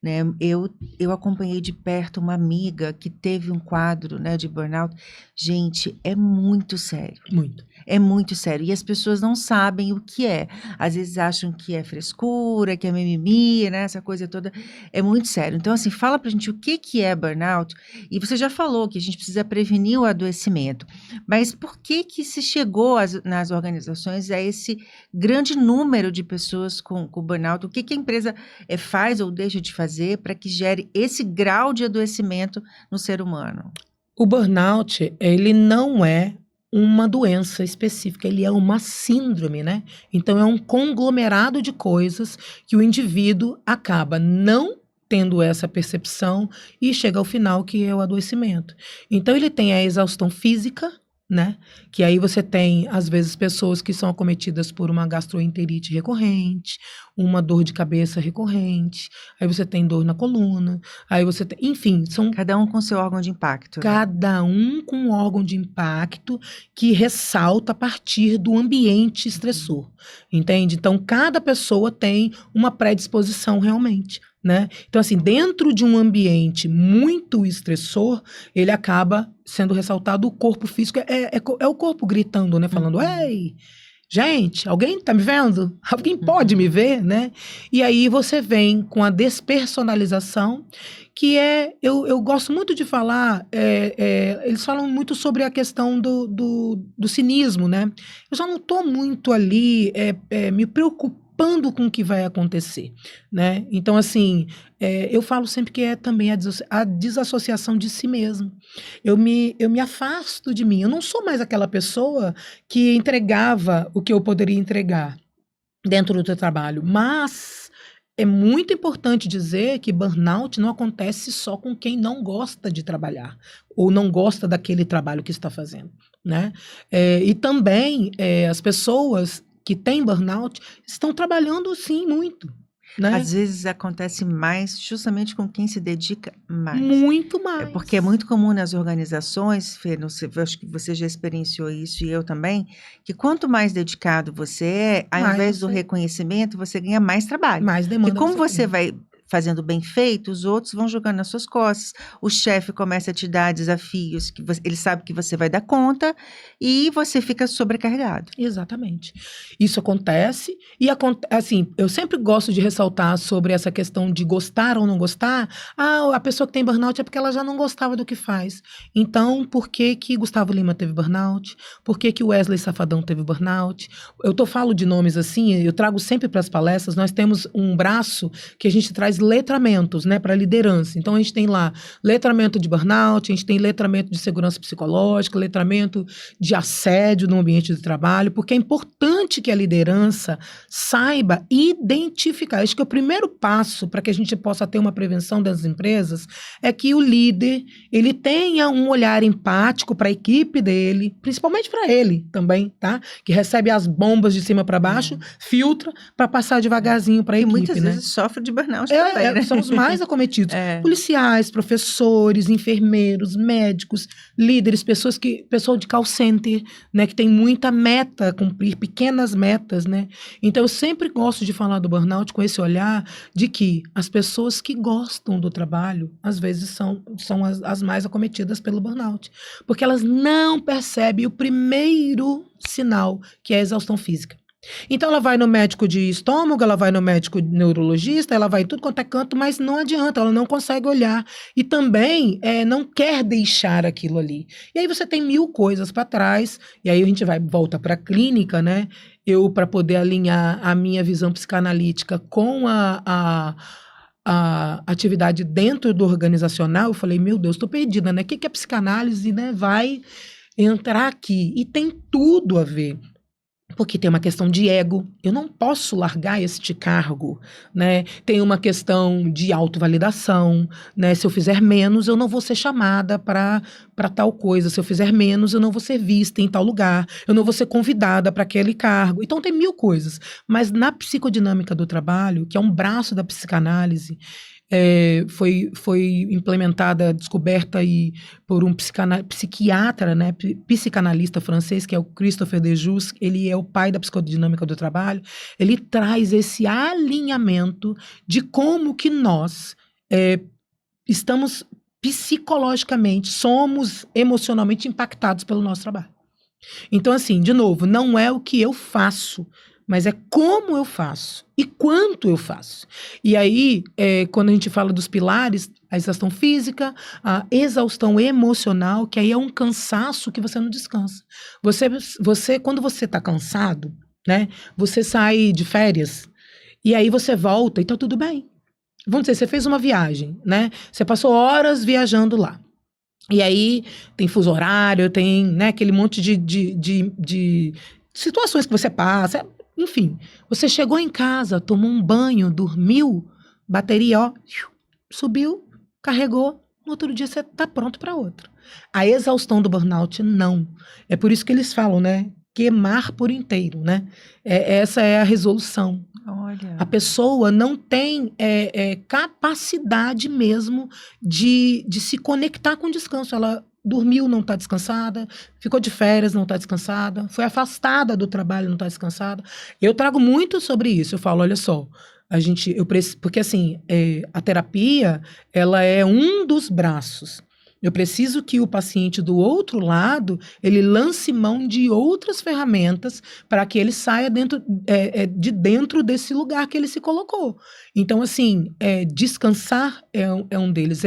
Né? Eu acompanhei de perto uma amiga que teve um quadro, né, de burnout. Gente, é muito sério. Muito. É muito sério. E as pessoas não sabem o que é. Às vezes acham que é frescura, que é mimimi, né? Essa coisa toda. É muito sério. Então, assim, fala pra gente o que é burnout. E você já falou que a gente precisa prevenir o adoecimento. Mas por que se chegou nas organizações a esse grande número de pessoas com burnout? O que a empresa faz ou deixa de fazer para que gere esse grau de adoecimento no ser humano? O burnout, ele não é uma doença específica, ele é uma síndrome, né? Então é um conglomerado de coisas que o indivíduo acaba não tendo essa percepção e chega ao final, que é o adoecimento. Então ele tem a exaustão física, né? Que aí você tem, às vezes, pessoas que são acometidas por uma gastroenterite recorrente, uma dor de cabeça recorrente, aí você tem dor na coluna, aí você tem, enfim, são... Cada um com seu órgão de impacto. Cada um com um órgão de impacto que ressalta a partir do ambiente estressor, entende? Então, cada pessoa tem uma predisposição realmente, né? Então, assim, dentro de um ambiente muito estressor, ele acaba sendo ressaltado o corpo físico, é o corpo gritando, né? Falando, ei, Gente, alguém tá me vendo? Alguém pode me ver, né? E aí você vem com a despersonalização, que eu gosto muito de falar, eles falam muito sobre a questão do cinismo, né? Eu já não estou muito ali me preocupando com o que vai acontecer, né? Então, assim, eu falo sempre que é também a desassociação de si mesmo. Eu me afasto de mim. Eu não sou mais aquela pessoa que entregava o que eu poderia entregar dentro do trabalho, mas é muito importante dizer que burnout não acontece só com quem não gosta de trabalhar ou não gosta daquele trabalho que está fazendo, né? E também as pessoas que têm burnout estão trabalhando sim muito, né? Às vezes acontece mais justamente com quem se dedica mais. Muito mais. Porque é muito comum nas organizações, Fê, não sei, eu acho que você já experienciou isso e eu também, que quanto mais dedicado você é, ao Mais invés do você- reconhecimento, você ganha mais trabalho. mais E demanda. como você você vai fazendo bem feito, os outros vão jogando nas suas costas. O chefe começa a te dar desafios que ele sabe que você vai dar conta e você fica sobrecarregado. Exatamente. Isso acontece e assim, eu sempre gosto de ressaltar sobre essa questão de gostar ou não gostar. Ah, a pessoa que tem burnout é porque ela já não gostava do que faz. Então, por que que Gustavo Lima teve burnout? Por que que o Wesley Safadão teve burnout? Falo de nomes assim, eu trago sempre para as palestras, nós temos um braço que a gente traz letramentos, né, para liderança. Então, a gente tem lá letramento de burnout, a gente tem letramento de segurança psicológica, letramento de assédio no ambiente de trabalho, porque é importante que a liderança saiba identificar. Acho que o primeiro passo para que a gente possa ter uma prevenção das empresas é que o líder, ele tenha um olhar empático para a equipe dele, principalmente para ele também, tá? Que recebe as bombas de cima para baixo, filtra para passar devagarzinho para a E equipe, muitas né? vezes sofre de burnout também, né? São os mais acometidos. É. Policiais, professores, enfermeiros, médicos, líderes, pessoal de call center, né, que tem muita meta a cumprir, pequenas metas, né? Então, eu sempre gosto de falar do burnout com esse olhar de que as pessoas que gostam do trabalho, às vezes são as mais acometidas pelo burnout, porque elas não percebem o primeiro sinal, que é a exaustão física. Então ela vai no médico de estômago, ela vai no médico neurologista, ela vai em tudo quanto é canto, mas não adianta, ela não consegue olhar. E também não quer deixar aquilo ali. E aí você tem 1000 coisas para trás, e aí a gente volta para a clínica, né? Eu, para poder alinhar a minha visão psicanalítica com a atividade dentro do organizacional, eu falei, meu Deus, estou perdida, né? O que a psicanálise, né, vai entrar aqui? E tem tudo a ver. Porque tem uma questão de ego, eu não posso largar este cargo, né? Tem uma questão de autovalidação, né? Se eu fizer menos, eu não vou ser chamada para tal coisa. Se eu fizer menos, eu não vou ser vista em tal lugar. Eu não vou ser convidada para aquele cargo. Então tem 1000 coisas. Mas na psicodinâmica do trabalho, que é um braço da psicanálise, foi implementada, descoberta por um psiquiatra, né, psicanalista francês, que é o Christopher Dejus. Ele é o pai da psicodinâmica do trabalho. Ele traz esse alinhamento de como que nós estamos psicologicamente, somos emocionalmente impactados pelo nosso trabalho. Então, assim, de novo, não é o que eu faço, mas é como eu faço e quanto eu faço. E aí, quando a gente fala dos pilares, a exaustão física, a exaustão emocional, que aí é um cansaço que você não descansa. Quando você está cansado, né, você sai de férias e aí você volta e tá tudo bem. Vamos dizer, você fez uma viagem, né? Você passou horas viajando lá. E aí tem fuso horário, tem, né, aquele monte de situações que você passa. Enfim, você chegou em casa, tomou um banho, dormiu, bateria, ó, subiu, carregou, no outro dia você tá pronto para outro. A exaustão do burnout, não. É por isso que eles falam, né? Queimar por inteiro, né? Essa é a resolução. Olha. A pessoa não tem capacidade mesmo de se conectar com o descanso. Ela dormiu, não está descansada, ficou de férias, não está descansada, foi afastada do trabalho, não está descansada. Eu trago muito sobre isso. Eu falo, olha só, porque assim, a terapia, ela é um dos braços, Eu preciso que o paciente do outro lado, ele lance mão de outras ferramentas para que ele saia de dentro desse lugar que ele se colocou. Então, assim, descansar é um deles.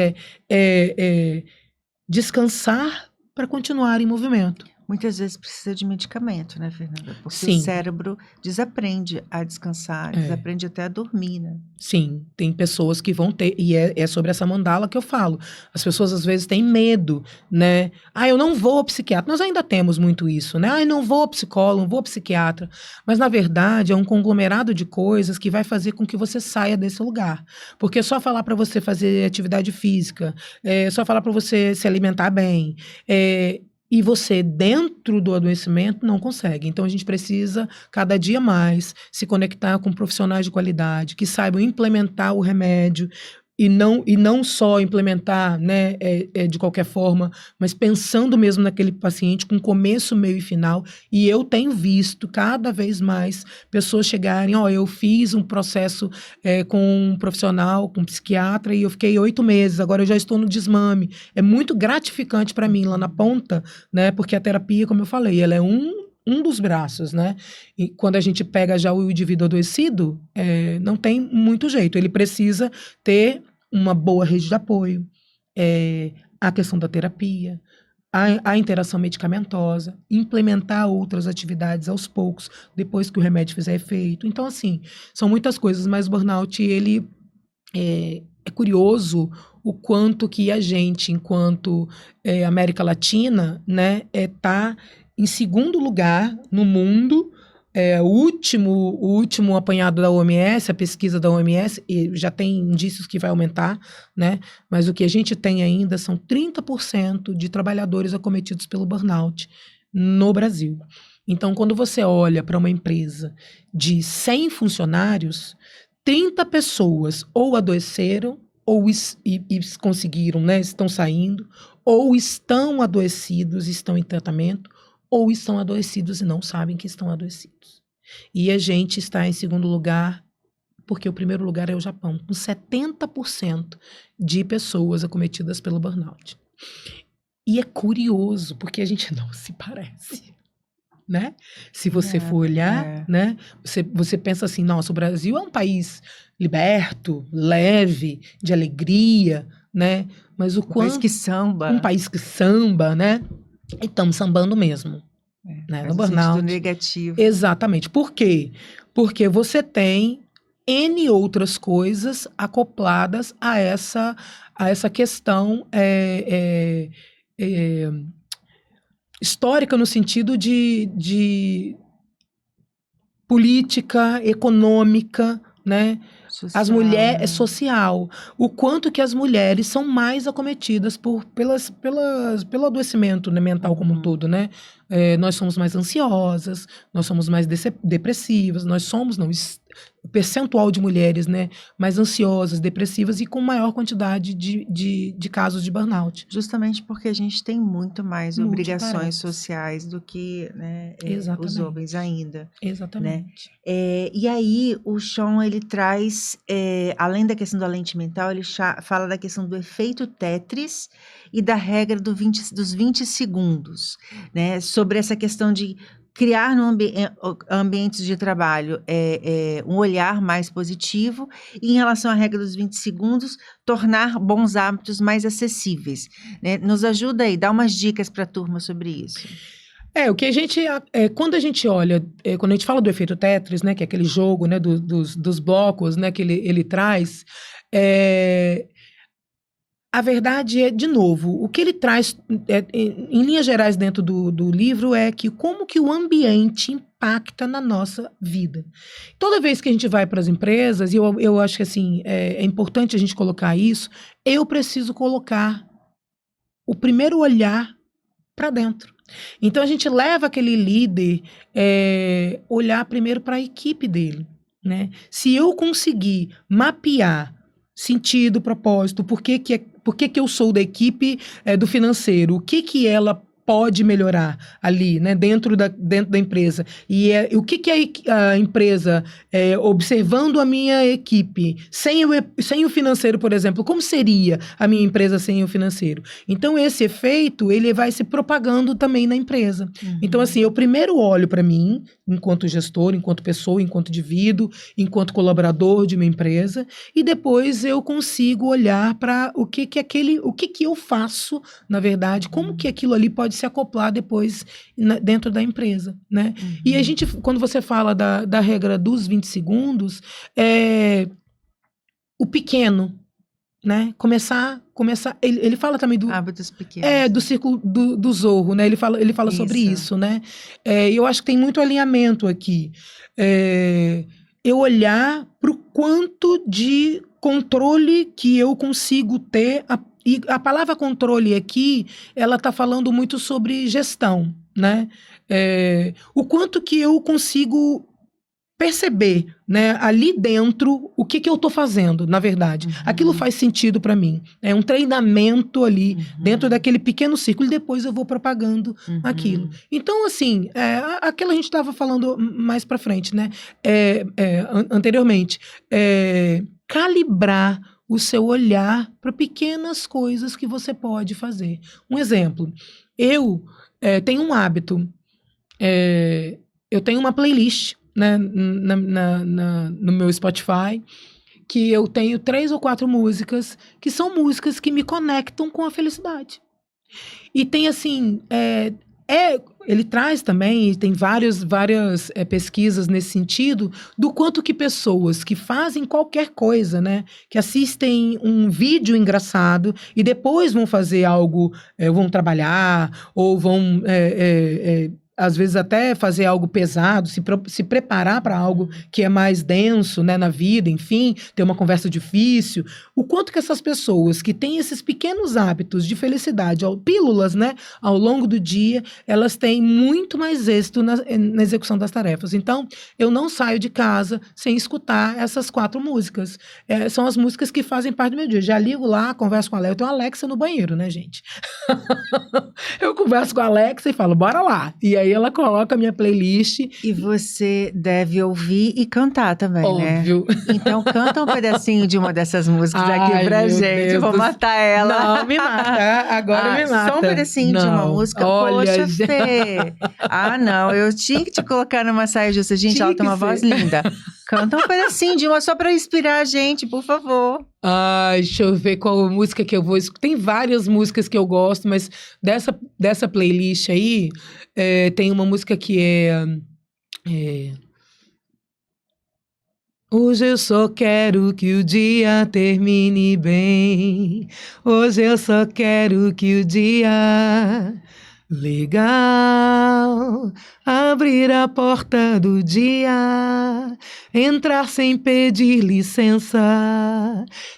Descansar para continuar em movimento. Muitas vezes precisa de medicamento, né, Fernanda? Porque Sim. o cérebro desaprende a descansar, desaprende até a dormir, né? Sim, tem pessoas que vão ter, e é sobre essa mandala que eu falo. As pessoas às vezes têm medo, né? Eu não vou ao psiquiatra. Nós ainda temos muito isso, né? Eu não vou ao psicólogo, não vou ao psiquiatra. Mas, na verdade, é um conglomerado de coisas que vai fazer com que você saia desse lugar. Porque só falar para você fazer atividade física, só falar para você se alimentar bem, e você, dentro do adoecimento, não consegue. Então, a gente precisa, cada dia mais, se conectar com profissionais de qualidade, que saibam implementar o remédio, e não só implementar, né, de qualquer forma, mas pensando mesmo naquele paciente com começo, meio e final. E eu tenho visto cada vez mais pessoas chegarem, eu fiz um processo com um profissional, com um psiquiatra, e eu fiquei 8 meses, agora eu já estou no desmame. É muito gratificante para mim lá na ponta, né, porque a terapia, como eu falei, ela é um dos braços, né? E quando a gente pega já o indivíduo adoecido, não tem muito jeito. Ele precisa ter uma boa rede de apoio, a questão da terapia, a interação medicamentosa, implementar outras atividades aos poucos, depois que o remédio fizer efeito. Então, assim, são muitas coisas, mas o burnout, ele é curioso o quanto que a gente, enquanto América Latina, né, tá em segundo lugar no mundo. O último apanhado da OMS, a pesquisa da OMS, e já tem indícios que vai aumentar, né? Mas o que a gente tem ainda são 30% de trabalhadores acometidos pelo burnout no Brasil. Então, quando você olha para uma empresa de 100 funcionários, 30 pessoas ou adoeceram, ou e conseguiram, né? Estão saindo, ou estão adoecidos e estão em tratamento, ou estão adoecidos e não sabem que estão adoecidos. E a gente está em segundo lugar, porque o primeiro lugar é o Japão, com 70% de pessoas acometidas pelo burnout. E é curioso, porque a gente não se parece, né? Se você for olhar, né? Você pensa assim, nossa, o Brasil é um país liberto, leve, de alegria, né? Mas o quanto... país que samba. Um país que samba, né? E estamos sambando mesmo, né? No burnout. Negativo. Exatamente. Por quê? Porque você tem N outras coisas acopladas a essa questão histórica, no sentido de política, econômica, né? Social, as mulheres né? social, o quanto que as mulheres são mais acometidas pelo adoecimento, né, mental como um todo, né? Nós somos mais ansiosas, nós somos mais depressivas, o percentual de mulheres, né, mais ansiosas, depressivas e com maior quantidade de casos de burnout. Justamente porque a gente tem muito mais obrigações sociais do que, né, os homens ainda. Exatamente. Né? E aí o Sean, ele traz, além da questão da lente mental, ele fala da questão do efeito Tetris e da regra dos 20 segundos, né? Sobre essa questão de criar no ambientes de trabalho um olhar mais positivo e, em relação à regra dos 20 segundos, tornar bons hábitos mais acessíveis, né? Nos ajuda aí, dá umas dicas para a turma sobre isso. O que a gente, quando a gente olha, quando a gente fala do efeito Tetris, né, que é aquele jogo, né, dos blocos, né, que ele traz, a verdade é, de novo, o que ele traz, em linhas gerais dentro do livro, é que como que o ambiente impacta na nossa vida. Toda vez que a gente vai para as empresas, e eu acho que assim, é importante a gente colocar isso, eu preciso colocar o primeiro olhar para dentro. Então, a gente leva aquele líder olhar primeiro para a equipe dele, né? Se eu conseguir mapear sentido, propósito, por que eu sou da equipe do financeiro, o que ela pode melhorar ali, né, dentro da empresa. E o que a empresa, observando a minha equipe, sem o financeiro, por exemplo, como seria a minha empresa sem o financeiro? Então, esse efeito, ele vai se propagando também na empresa. Então, assim, eu primeiro olho para mim, enquanto gestor, enquanto pessoa, enquanto indivíduo, enquanto colaborador de uma empresa, e depois eu consigo olhar para o que eu faço, na verdade, como que aquilo ali pode se acoplar depois dentro da empresa, né? E a gente, quando você fala da regra dos 20 segundos, o pequeno, né? Começar, ele fala também do hábitos pequenos. Do círculo do Zorro, né? Ele fala sobre isso, né? Eu acho que tem muito alinhamento aqui. Eu olhar para o quanto de controle que eu consigo ter. E a palavra controle aqui, ela está falando muito sobre gestão, né? O quanto que eu consigo perceber, né, ali dentro, o que eu estou fazendo, na verdade. Aquilo faz sentido para mim. É um treinamento ali, dentro daquele pequeno círculo, e depois eu vou propagando aquilo. Então, assim, aquilo a gente estava falando mais para frente, né? Anteriormente. Calibrar o seu olhar para pequenas coisas que você pode fazer. Um exemplo, eu tenho um hábito, eu tenho uma playlist, né, no meu Spotify, que eu tenho 3 ou 4 músicas, que são músicas que me conectam com a felicidade. E tem assim, ele traz também, tem várias pesquisas nesse sentido, do quanto que pessoas que fazem qualquer coisa, né, que assistem um vídeo engraçado e depois vão fazer algo, vão trabalhar, ou vão às vezes até fazer algo pesado, se preparar para algo que é mais denso, né, na vida, enfim, ter uma conversa difícil. O quanto que essas pessoas que têm esses pequenos hábitos de felicidade, pílulas, né, ao longo do dia, elas têm muito mais êxito na execução das tarefas. Então, eu não saio de casa sem escutar essas 4 músicas. São as músicas que fazem parte do meu dia. Já ligo lá, converso com a Alexa. Eu tenho a Alexa no banheiro, né, gente? Eu converso com a Alexa e falo, bora lá. E aí ela coloca a minha playlist. E você deve ouvir e cantar também, óbvio, né? Então canta um pedacinho de uma dessas músicas aqui pra gente. Deus, eu vou matar ela. Não, me mata. Agora me mata. Só um pedacinho de uma música. Olha, Poxa, Fê. Não, eu tinha que te colocar numa saia justa. Gente, ela tem uma voz linda. Canta um pedacinho de uma só pra inspirar a gente, por favor. Deixa eu ver qual música que eu vou escutar. Tem várias músicas que eu gosto, mas dessa playlist aí, tem uma música que Hoje eu só quero que o dia termine bem. Hoje eu só quero que o dia... Legal, abrir a porta do dia, entrar sem pedir licença,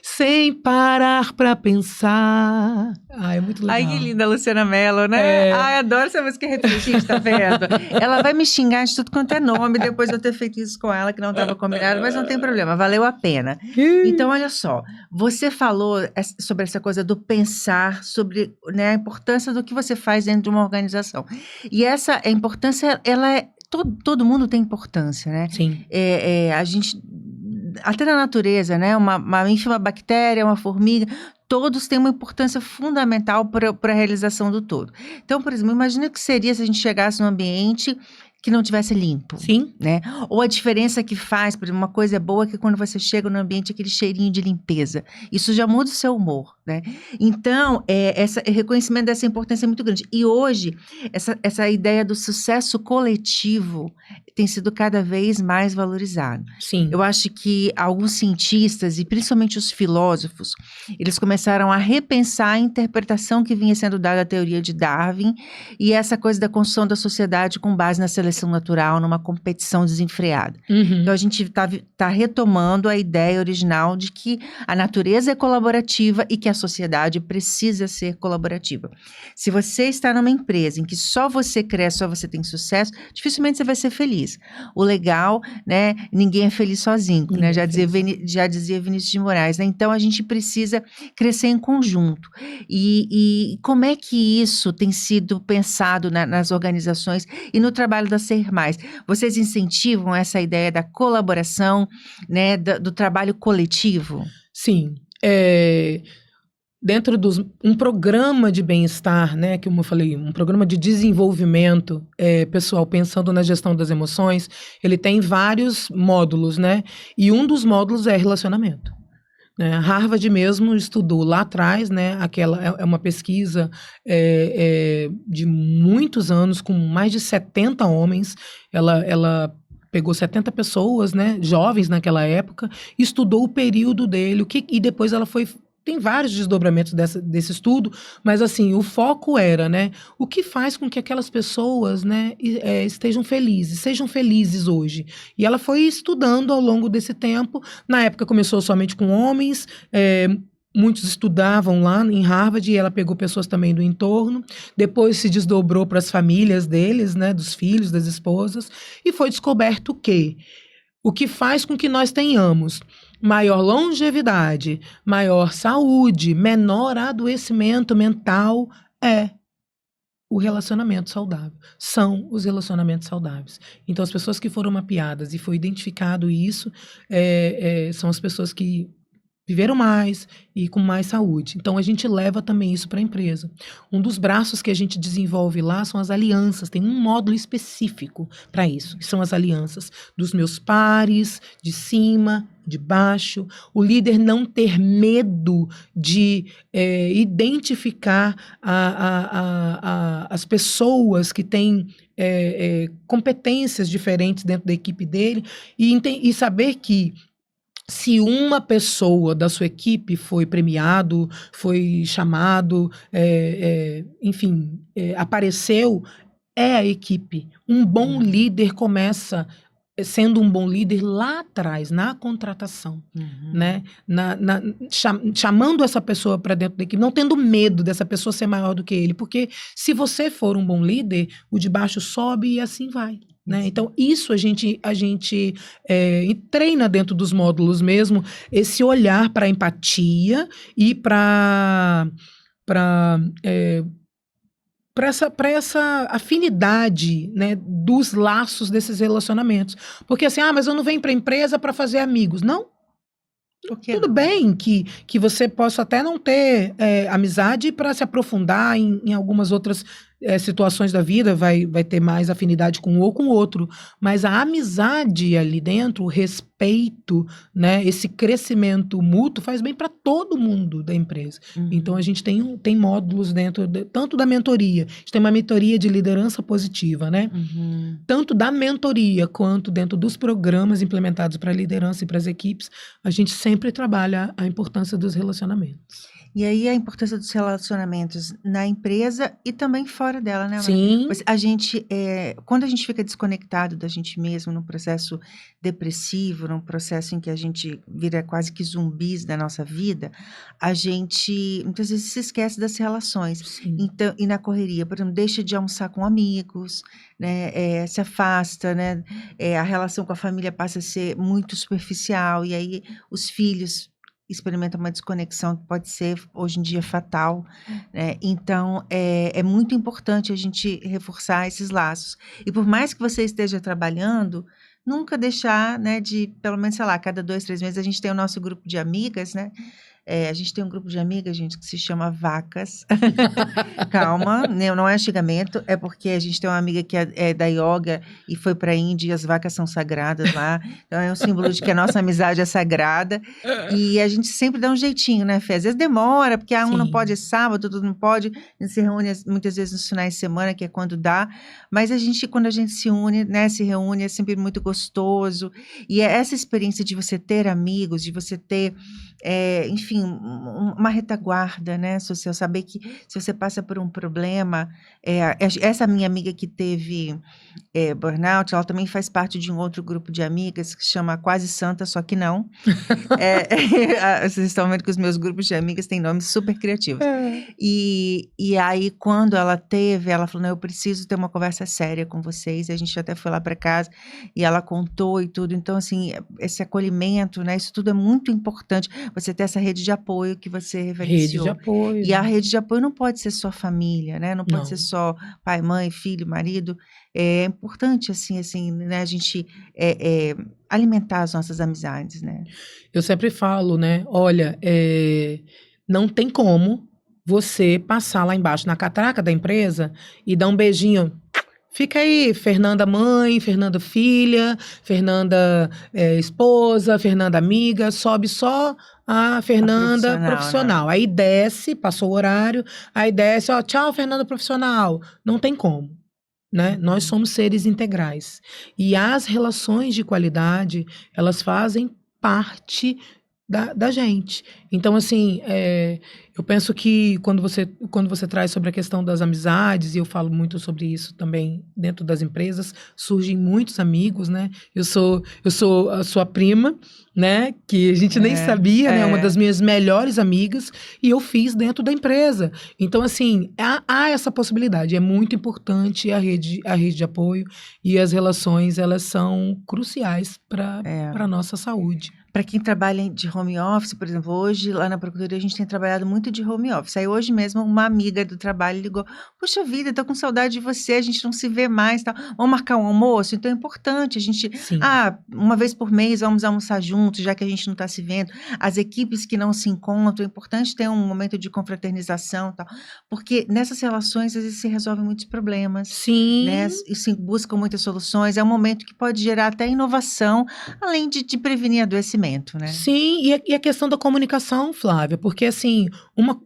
sem parar pra pensar. É muito legal. Ai, que linda, Luciana Mello, né? Adoro essa música repetida, tá vendo? Ela vai me xingar de tudo quanto é nome, depois de eu ter feito isso com ela, que não estava combinado, mas não tem problema, valeu a pena. Então, olha só, você falou sobre essa coisa do pensar, sobre, né, a importância do que você faz dentro de uma organização. E essa importância, ela todo mundo tem importância, né? Sim. A gente, até na natureza, né? Uma ínfima bactéria, uma formiga, todos têm uma importância fundamental para a realização do todo. Então, por exemplo, imagina que seria se a gente chegasse num ambiente que não tivesse limpo. Sim. Né? Ou a diferença que faz, por exemplo, uma coisa boa que quando você chega no ambiente, aquele cheirinho de limpeza. Isso já muda o seu humor, né? Então, esse reconhecimento dessa importância é muito grande. E hoje, essa ideia do sucesso coletivo tem sido cada vez mais valorizado. Sim. Eu acho que alguns cientistas, e principalmente os filósofos, eles começaram a repensar a interpretação que vinha sendo dada à teoria de Darwin e essa coisa da construção da sociedade com base na seleção seleção natural, numa competição desenfreada. Uhum. Então, a gente tá retomando a ideia original de que a natureza é colaborativa e que a sociedade precisa ser colaborativa. Se você está numa empresa em que só você cresce, só você tem sucesso, dificilmente você vai ser feliz. O legal, né, ninguém é feliz sozinho, Ninguém né? é Já dizia Vinícius de Moraes, né? Então, a gente precisa crescer em conjunto. E como é que isso tem sido pensado nas organizações e no trabalho da Ser Mais? Vocês incentivam essa ideia da colaboração, né, do trabalho coletivo? Sim. Dentro um programa de bem-estar, né, que como eu falei, um programa de desenvolvimento pessoal, pensando na gestão das emoções, ele tem vários módulos, né? E um dos módulos é relacionamento. Né? Harvard mesmo estudou lá atrás, né? É uma pesquisa de muitos anos, com mais de 70 homens. Ela pegou 70 pessoas, né, jovens naquela época, estudou o período dele, e depois ela foi. Tem vários desdobramentos desse estudo, mas assim, o foco era, né, o que faz com que aquelas pessoas, né, estejam felizes, sejam felizes hoje. E ela foi estudando ao longo desse tempo. Na época começou somente com homens, muitos estudavam lá em Harvard, e ela pegou pessoas também do entorno. Depois se desdobrou para as famílias deles, né, dos filhos, das esposas, e foi descoberto que o que faz com que nós tenhamos maior longevidade, maior saúde, menor adoecimento mental é o relacionamento saudável. São os relacionamentos saudáveis. Então, as pessoas que foram mapeadas e foi identificado isso, são as pessoas que viveram mais e com mais saúde. Então, a gente leva também isso para a empresa. Um dos braços que a gente desenvolve lá são as alianças. Tem um módulo específico para isso, que são as alianças dos meus pares, de cima, de baixo. O líder não ter medo de identificar as pessoas que têm competências diferentes dentro da equipe dele, e saber que se uma pessoa da sua equipe foi premiado, foi chamado, enfim, apareceu, é a equipe. Um bom líder começa sendo um bom líder lá atrás, na contratação, né? Chamando essa pessoa para dentro da equipe, não tendo medo dessa pessoa ser maior do que ele, porque se você for um bom líder, o de baixo sobe e assim vai. Né? Então, isso a gente treina dentro dos módulos mesmo, esse olhar para a empatia e para essa afinidade, né, dos laços desses relacionamentos. Porque assim, mas eu não venho para a empresa para fazer amigos. Não. Tudo bem que você possa até não ter amizade para se aprofundar em algumas outras situações da vida, vai ter mais afinidade com um ou com o outro, mas a amizade ali dentro, o respeito, né, esse crescimento mútuo faz bem para todo mundo da empresa. Então a gente tem módulos dentro tanto da mentoria, a gente tem uma mentoria de liderança positiva, né? Tanto da mentoria quanto dentro dos programas implementados para a liderança e para as equipes, a gente sempre trabalha a importância dos relacionamentos. E aí a importância dos relacionamentos na empresa e também fora dela, né? Sim. A gente, quando a gente fica desconectado da gente mesmo, num processo depressivo, num processo em que a gente vira quase que zumbis da nossa vida, a gente muitas vezes se esquece das relações. Sim. Então, e na correria, por exemplo, deixa de almoçar com amigos, né? Se afasta, né? A relação com a família passa a ser muito superficial, e aí os filhos experimenta uma desconexão que pode ser, hoje em dia, fatal, né? Então, é muito importante a gente reforçar esses laços. E por mais que você esteja trabalhando, nunca deixar, né, pelo menos, sei lá, cada 2, 3 meses, a gente tem o nosso grupo de amigas, né? A gente tem um grupo de amigas, gente, que se chama Vacas. Calma, não é xingamento, é porque a gente tem uma amiga que é da yoga e foi para a Índia, e as vacas são sagradas lá. Então é um símbolo de que a nossa amizade é sagrada. E a gente sempre dá um jeitinho, né, Fê? Às vezes demora, porque um não pode sábado, outro não pode. A gente se reúne muitas vezes nos finais de semana, que é quando dá. Mas quando a gente se une, né, se reúne, é sempre muito gostoso. E é essa experiência de você ter amigos, de você ter, enfim, enfim, uma retaguarda, né, social, saber que se você passa por um problema, essa minha amiga que teve burnout, ela também faz parte de um outro grupo de amigas que chama Quase Santa, só que não. Vocês estão vendo que os meus grupos de amigas têm nomes super criativos. E aí, quando ela falou, não, eu preciso ter uma conversa séria com vocês. A gente até foi lá para casa e ela contou e tudo. Então, assim, esse acolhimento, né? Isso tudo é muito importante. Você ter essa rede de apoio que você referenciou. Rede de apoio. E a rede de apoio não pode ser só família, né? Não pode Não. ser só pai, mãe, filho, marido. É importante, assim, né? A gente alimentar as nossas amizades, né? Eu sempre falo, né? Olha, não tem como você passar lá embaixo na catraca da empresa e dar um beijinho. Fica aí, Fernanda mãe, Fernanda filha, Fernanda esposa, Fernanda amiga, sobe só a Fernanda profissional. Né? Aí desce, passou o horário, aí desce, ó, tchau, Fernanda profissional. Não tem como, né? Nós somos seres integrais. E as relações de qualidade, elas fazem parte da gente. Então, assim, eu penso que quando você traz sobre a questão das amizades, e eu falo muito sobre isso também dentro das empresas, surgem muitos amigos, né? Eu sou a sua prima, né? Que a gente nem sabia, né? Uma das minhas melhores amigas, e eu fiz dentro da empresa. Então, assim, há essa possibilidade. É muito importante a rede de apoio, e as relações, elas são cruciais para a nossa saúde. Para quem trabalha de home office, por exemplo, hoje lá na Procuradoria a gente tem trabalhado muito de home office. Aí hoje mesmo uma amiga do trabalho ligou, puxa vida, tô com saudade de você, a gente não se vê mais, tal. Vamos marcar um almoço? Então é importante a gente, uma vez por mês vamos almoçar juntos, já que a gente não está se vendo. As equipes que não se encontram, é importante ter um momento de confraternização, tal. Porque nessas relações às vezes se resolvem muitos problemas. Sim. Né? E se buscam muitas soluções. É um momento que pode gerar até inovação, além de prevenir adoecimento. Né? Sim, e a questão da comunicação, Flávia, porque assim,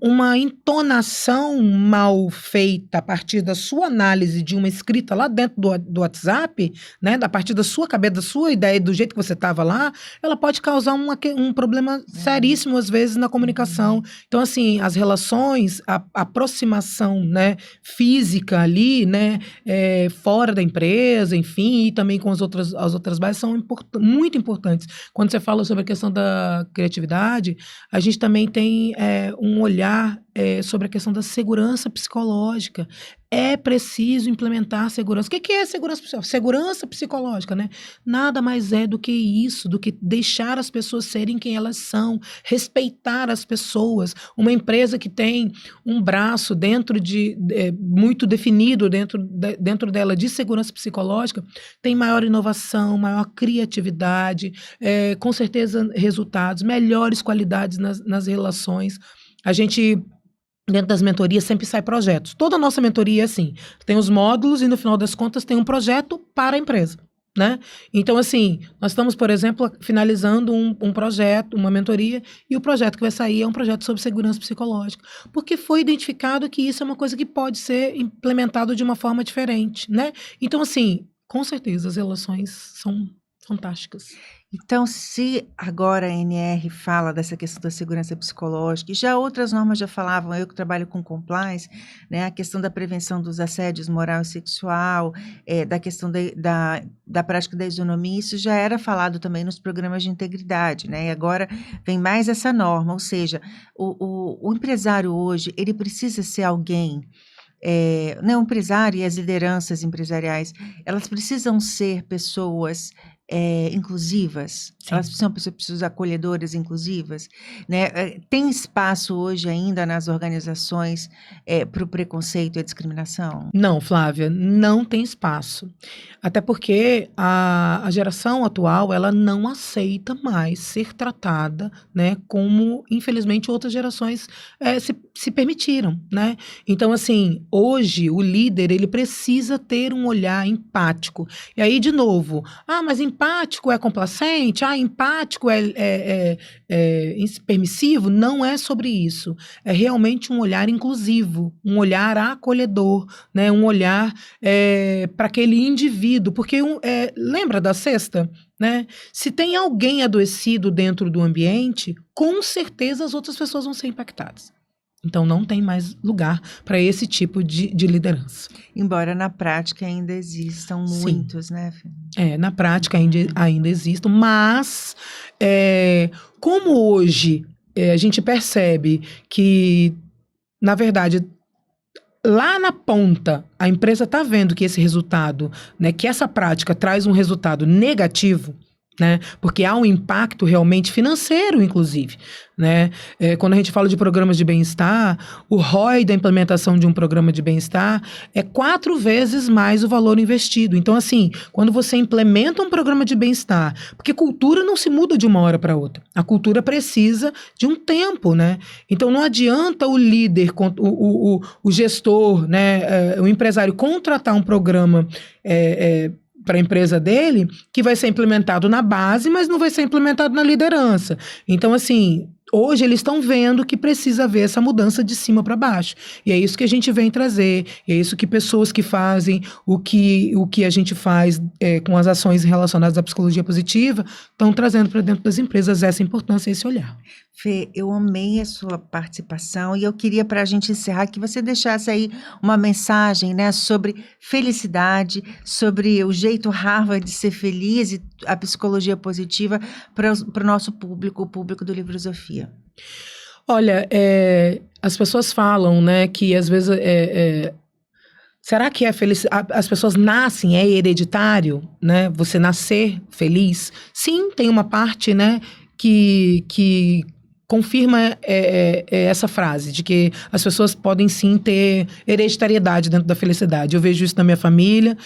uma entonação mal feita a partir da sua análise de uma escrita lá dentro do WhatsApp, né, a partir da sua cabeça, da sua ideia, do jeito que você estava lá, ela pode causar um problema seríssimo, às vezes, na comunicação. Então, assim, as relações, a aproximação, né, física ali, né, fora da empresa, enfim, e também com as outras bases são muito importantes. Quando você fala sobre a questão da criatividade, a gente também tem um olhar sobre a questão da segurança psicológica. É preciso implementar segurança. O que é segurança psicológica? Segurança psicológica, né? Nada mais é do que isso, do que deixar as pessoas serem quem elas são, respeitar as pessoas. Uma empresa que tem um braço muito definido dentro dela de segurança psicológica, tem maior inovação, maior criatividade, com certeza resultados, melhores qualidades nas relações. A gente, dentro das mentorias, sempre sai projetos. Toda a nossa mentoria é assim. Tem os módulos e, no final das contas, tem um projeto para a empresa, né? Então, assim, nós estamos, por exemplo, finalizando um projeto, uma mentoria, e o projeto que vai sair é um projeto sobre segurança psicológica. Porque foi identificado que isso é uma coisa que pode ser implementado de uma forma diferente, né? Então, assim, com certeza, as relações são fantásticas. Então, se agora a ANR fala dessa questão da segurança psicológica, e já outras normas já falavam, eu que trabalho com compliance, né, a questão da prevenção dos assédios moral e sexual, da questão da prática da isonomia, isso já era falado também nos programas de integridade, né, e agora vem mais essa norma, ou seja, o empresário hoje, ele precisa ser alguém, o empresário e as lideranças empresariais, elas precisam ser pessoas inclusivas. Sim. Elas são pessoas acolhedoras, inclusivas, né? Tem espaço hoje ainda nas organizações para o preconceito e a discriminação? Não, Flávia, não tem espaço. Até porque a geração atual, ela não aceita mais ser tratada, né, como, infelizmente, outras gerações se permitiram, né? Então, assim, hoje o líder, ele precisa ter um olhar empático. E aí, de novo, mas empático empático é complacente, empático é permissivo. Não é sobre isso. É realmente um olhar inclusivo, um olhar acolhedor, né? Um olhar para aquele indivíduo. Porque lembra da cesta? Né? Se tem alguém adoecido dentro do ambiente, com certeza as outras pessoas vão ser impactadas. Então, não tem mais lugar para esse tipo de liderança. Embora na prática ainda existam muitos, né, Fê? Na prática ainda existam, mas como hoje a gente percebe que, na verdade, lá na ponta, a empresa está vendo que esse resultado, né, que essa prática traz um resultado negativo, né, porque há um impacto realmente financeiro, inclusive, né? Quando a gente fala de programas de bem-estar, o ROI da implementação de um programa de bem-estar é 4 vezes mais o valor investido. Então, assim, quando você implementa um programa de bem-estar, porque cultura não se muda de uma hora para outra, a cultura precisa de um tempo, né? Então, não adianta o líder, o gestor, né, o empresário contratar um programa para a empresa dele, que vai ser implementado na base, mas não vai ser implementado na liderança. Então, assim, hoje eles estão vendo que precisa haver essa mudança de cima para baixo. E é isso que a gente vem trazer, e é isso que pessoas que fazem o que a gente faz com as ações relacionadas à psicologia positiva estão trazendo para dentro das empresas essa importância, esse olhar. Fê, eu amei a sua participação e eu queria, para a gente encerrar, que você deixasse aí uma mensagem, né, sobre felicidade, sobre o jeito Harvard de ser feliz e a psicologia positiva para o nosso público, o público do Livrosofia. Olha, as pessoas falam, né, que às vezes será que as pessoas nascem, é hereditário, né? Você nascer feliz? Sim, tem uma parte, né, que confirma essa frase, de que as pessoas podem sim ter hereditariedade dentro da felicidade. Eu vejo isso na minha família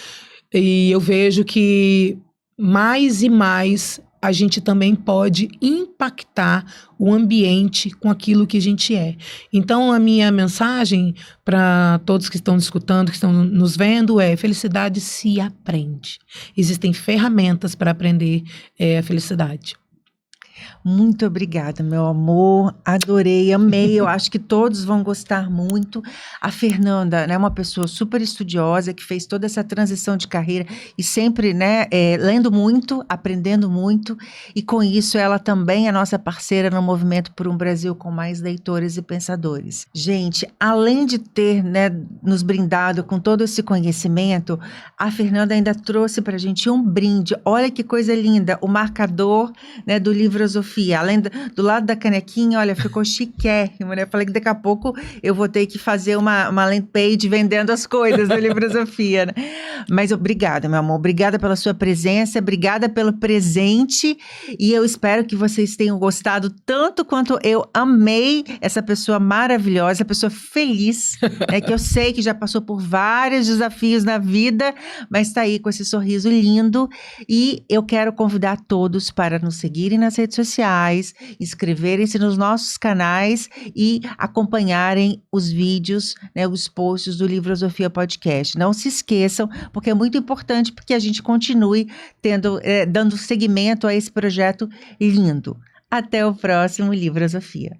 e eu vejo que mais e mais a gente também pode impactar o ambiente com aquilo que a gente é. Então, a minha mensagem para todos que estão escutando, que estão nos vendo, felicidade se aprende. Existem ferramentas para aprender a felicidade. Muito obrigada, meu amor. Adorei, amei. Eu acho que todos vão gostar muito. A Fernanda, né, uma pessoa super estudiosa que fez toda essa transição de carreira e sempre, né, lendo muito, aprendendo muito. E com isso, ela também é nossa parceira no Movimento por um Brasil com mais leitores e pensadores. Gente, além de ter, né, nos brindado com todo esse conhecimento, a Fernanda ainda trouxe pra gente um brinde. Olha que coisa linda, o marcador, né, do Livrosofia. Além do lado da canequinha, olha, ficou chiquérrimo, né? Falei que daqui a pouco eu vou ter que fazer uma landing page vendendo as coisas do Livrosofia, né? Mas obrigada, meu amor. Obrigada pela sua presença, obrigada pelo presente e eu espero que vocês tenham gostado tanto quanto eu amei essa pessoa maravilhosa, essa pessoa feliz, né? Que eu sei que já passou por vários desafios na vida, mas tá aí com esse sorriso lindo e eu quero convidar todos para nos seguirem nas redes sociais, inscreverem-se nos nossos canais e acompanharem os vídeos, né, os posts do Livrosofia Podcast. Não se esqueçam, porque é muito importante porque a gente continue dando seguimento a esse projeto lindo. Até o próximo Livrosofia.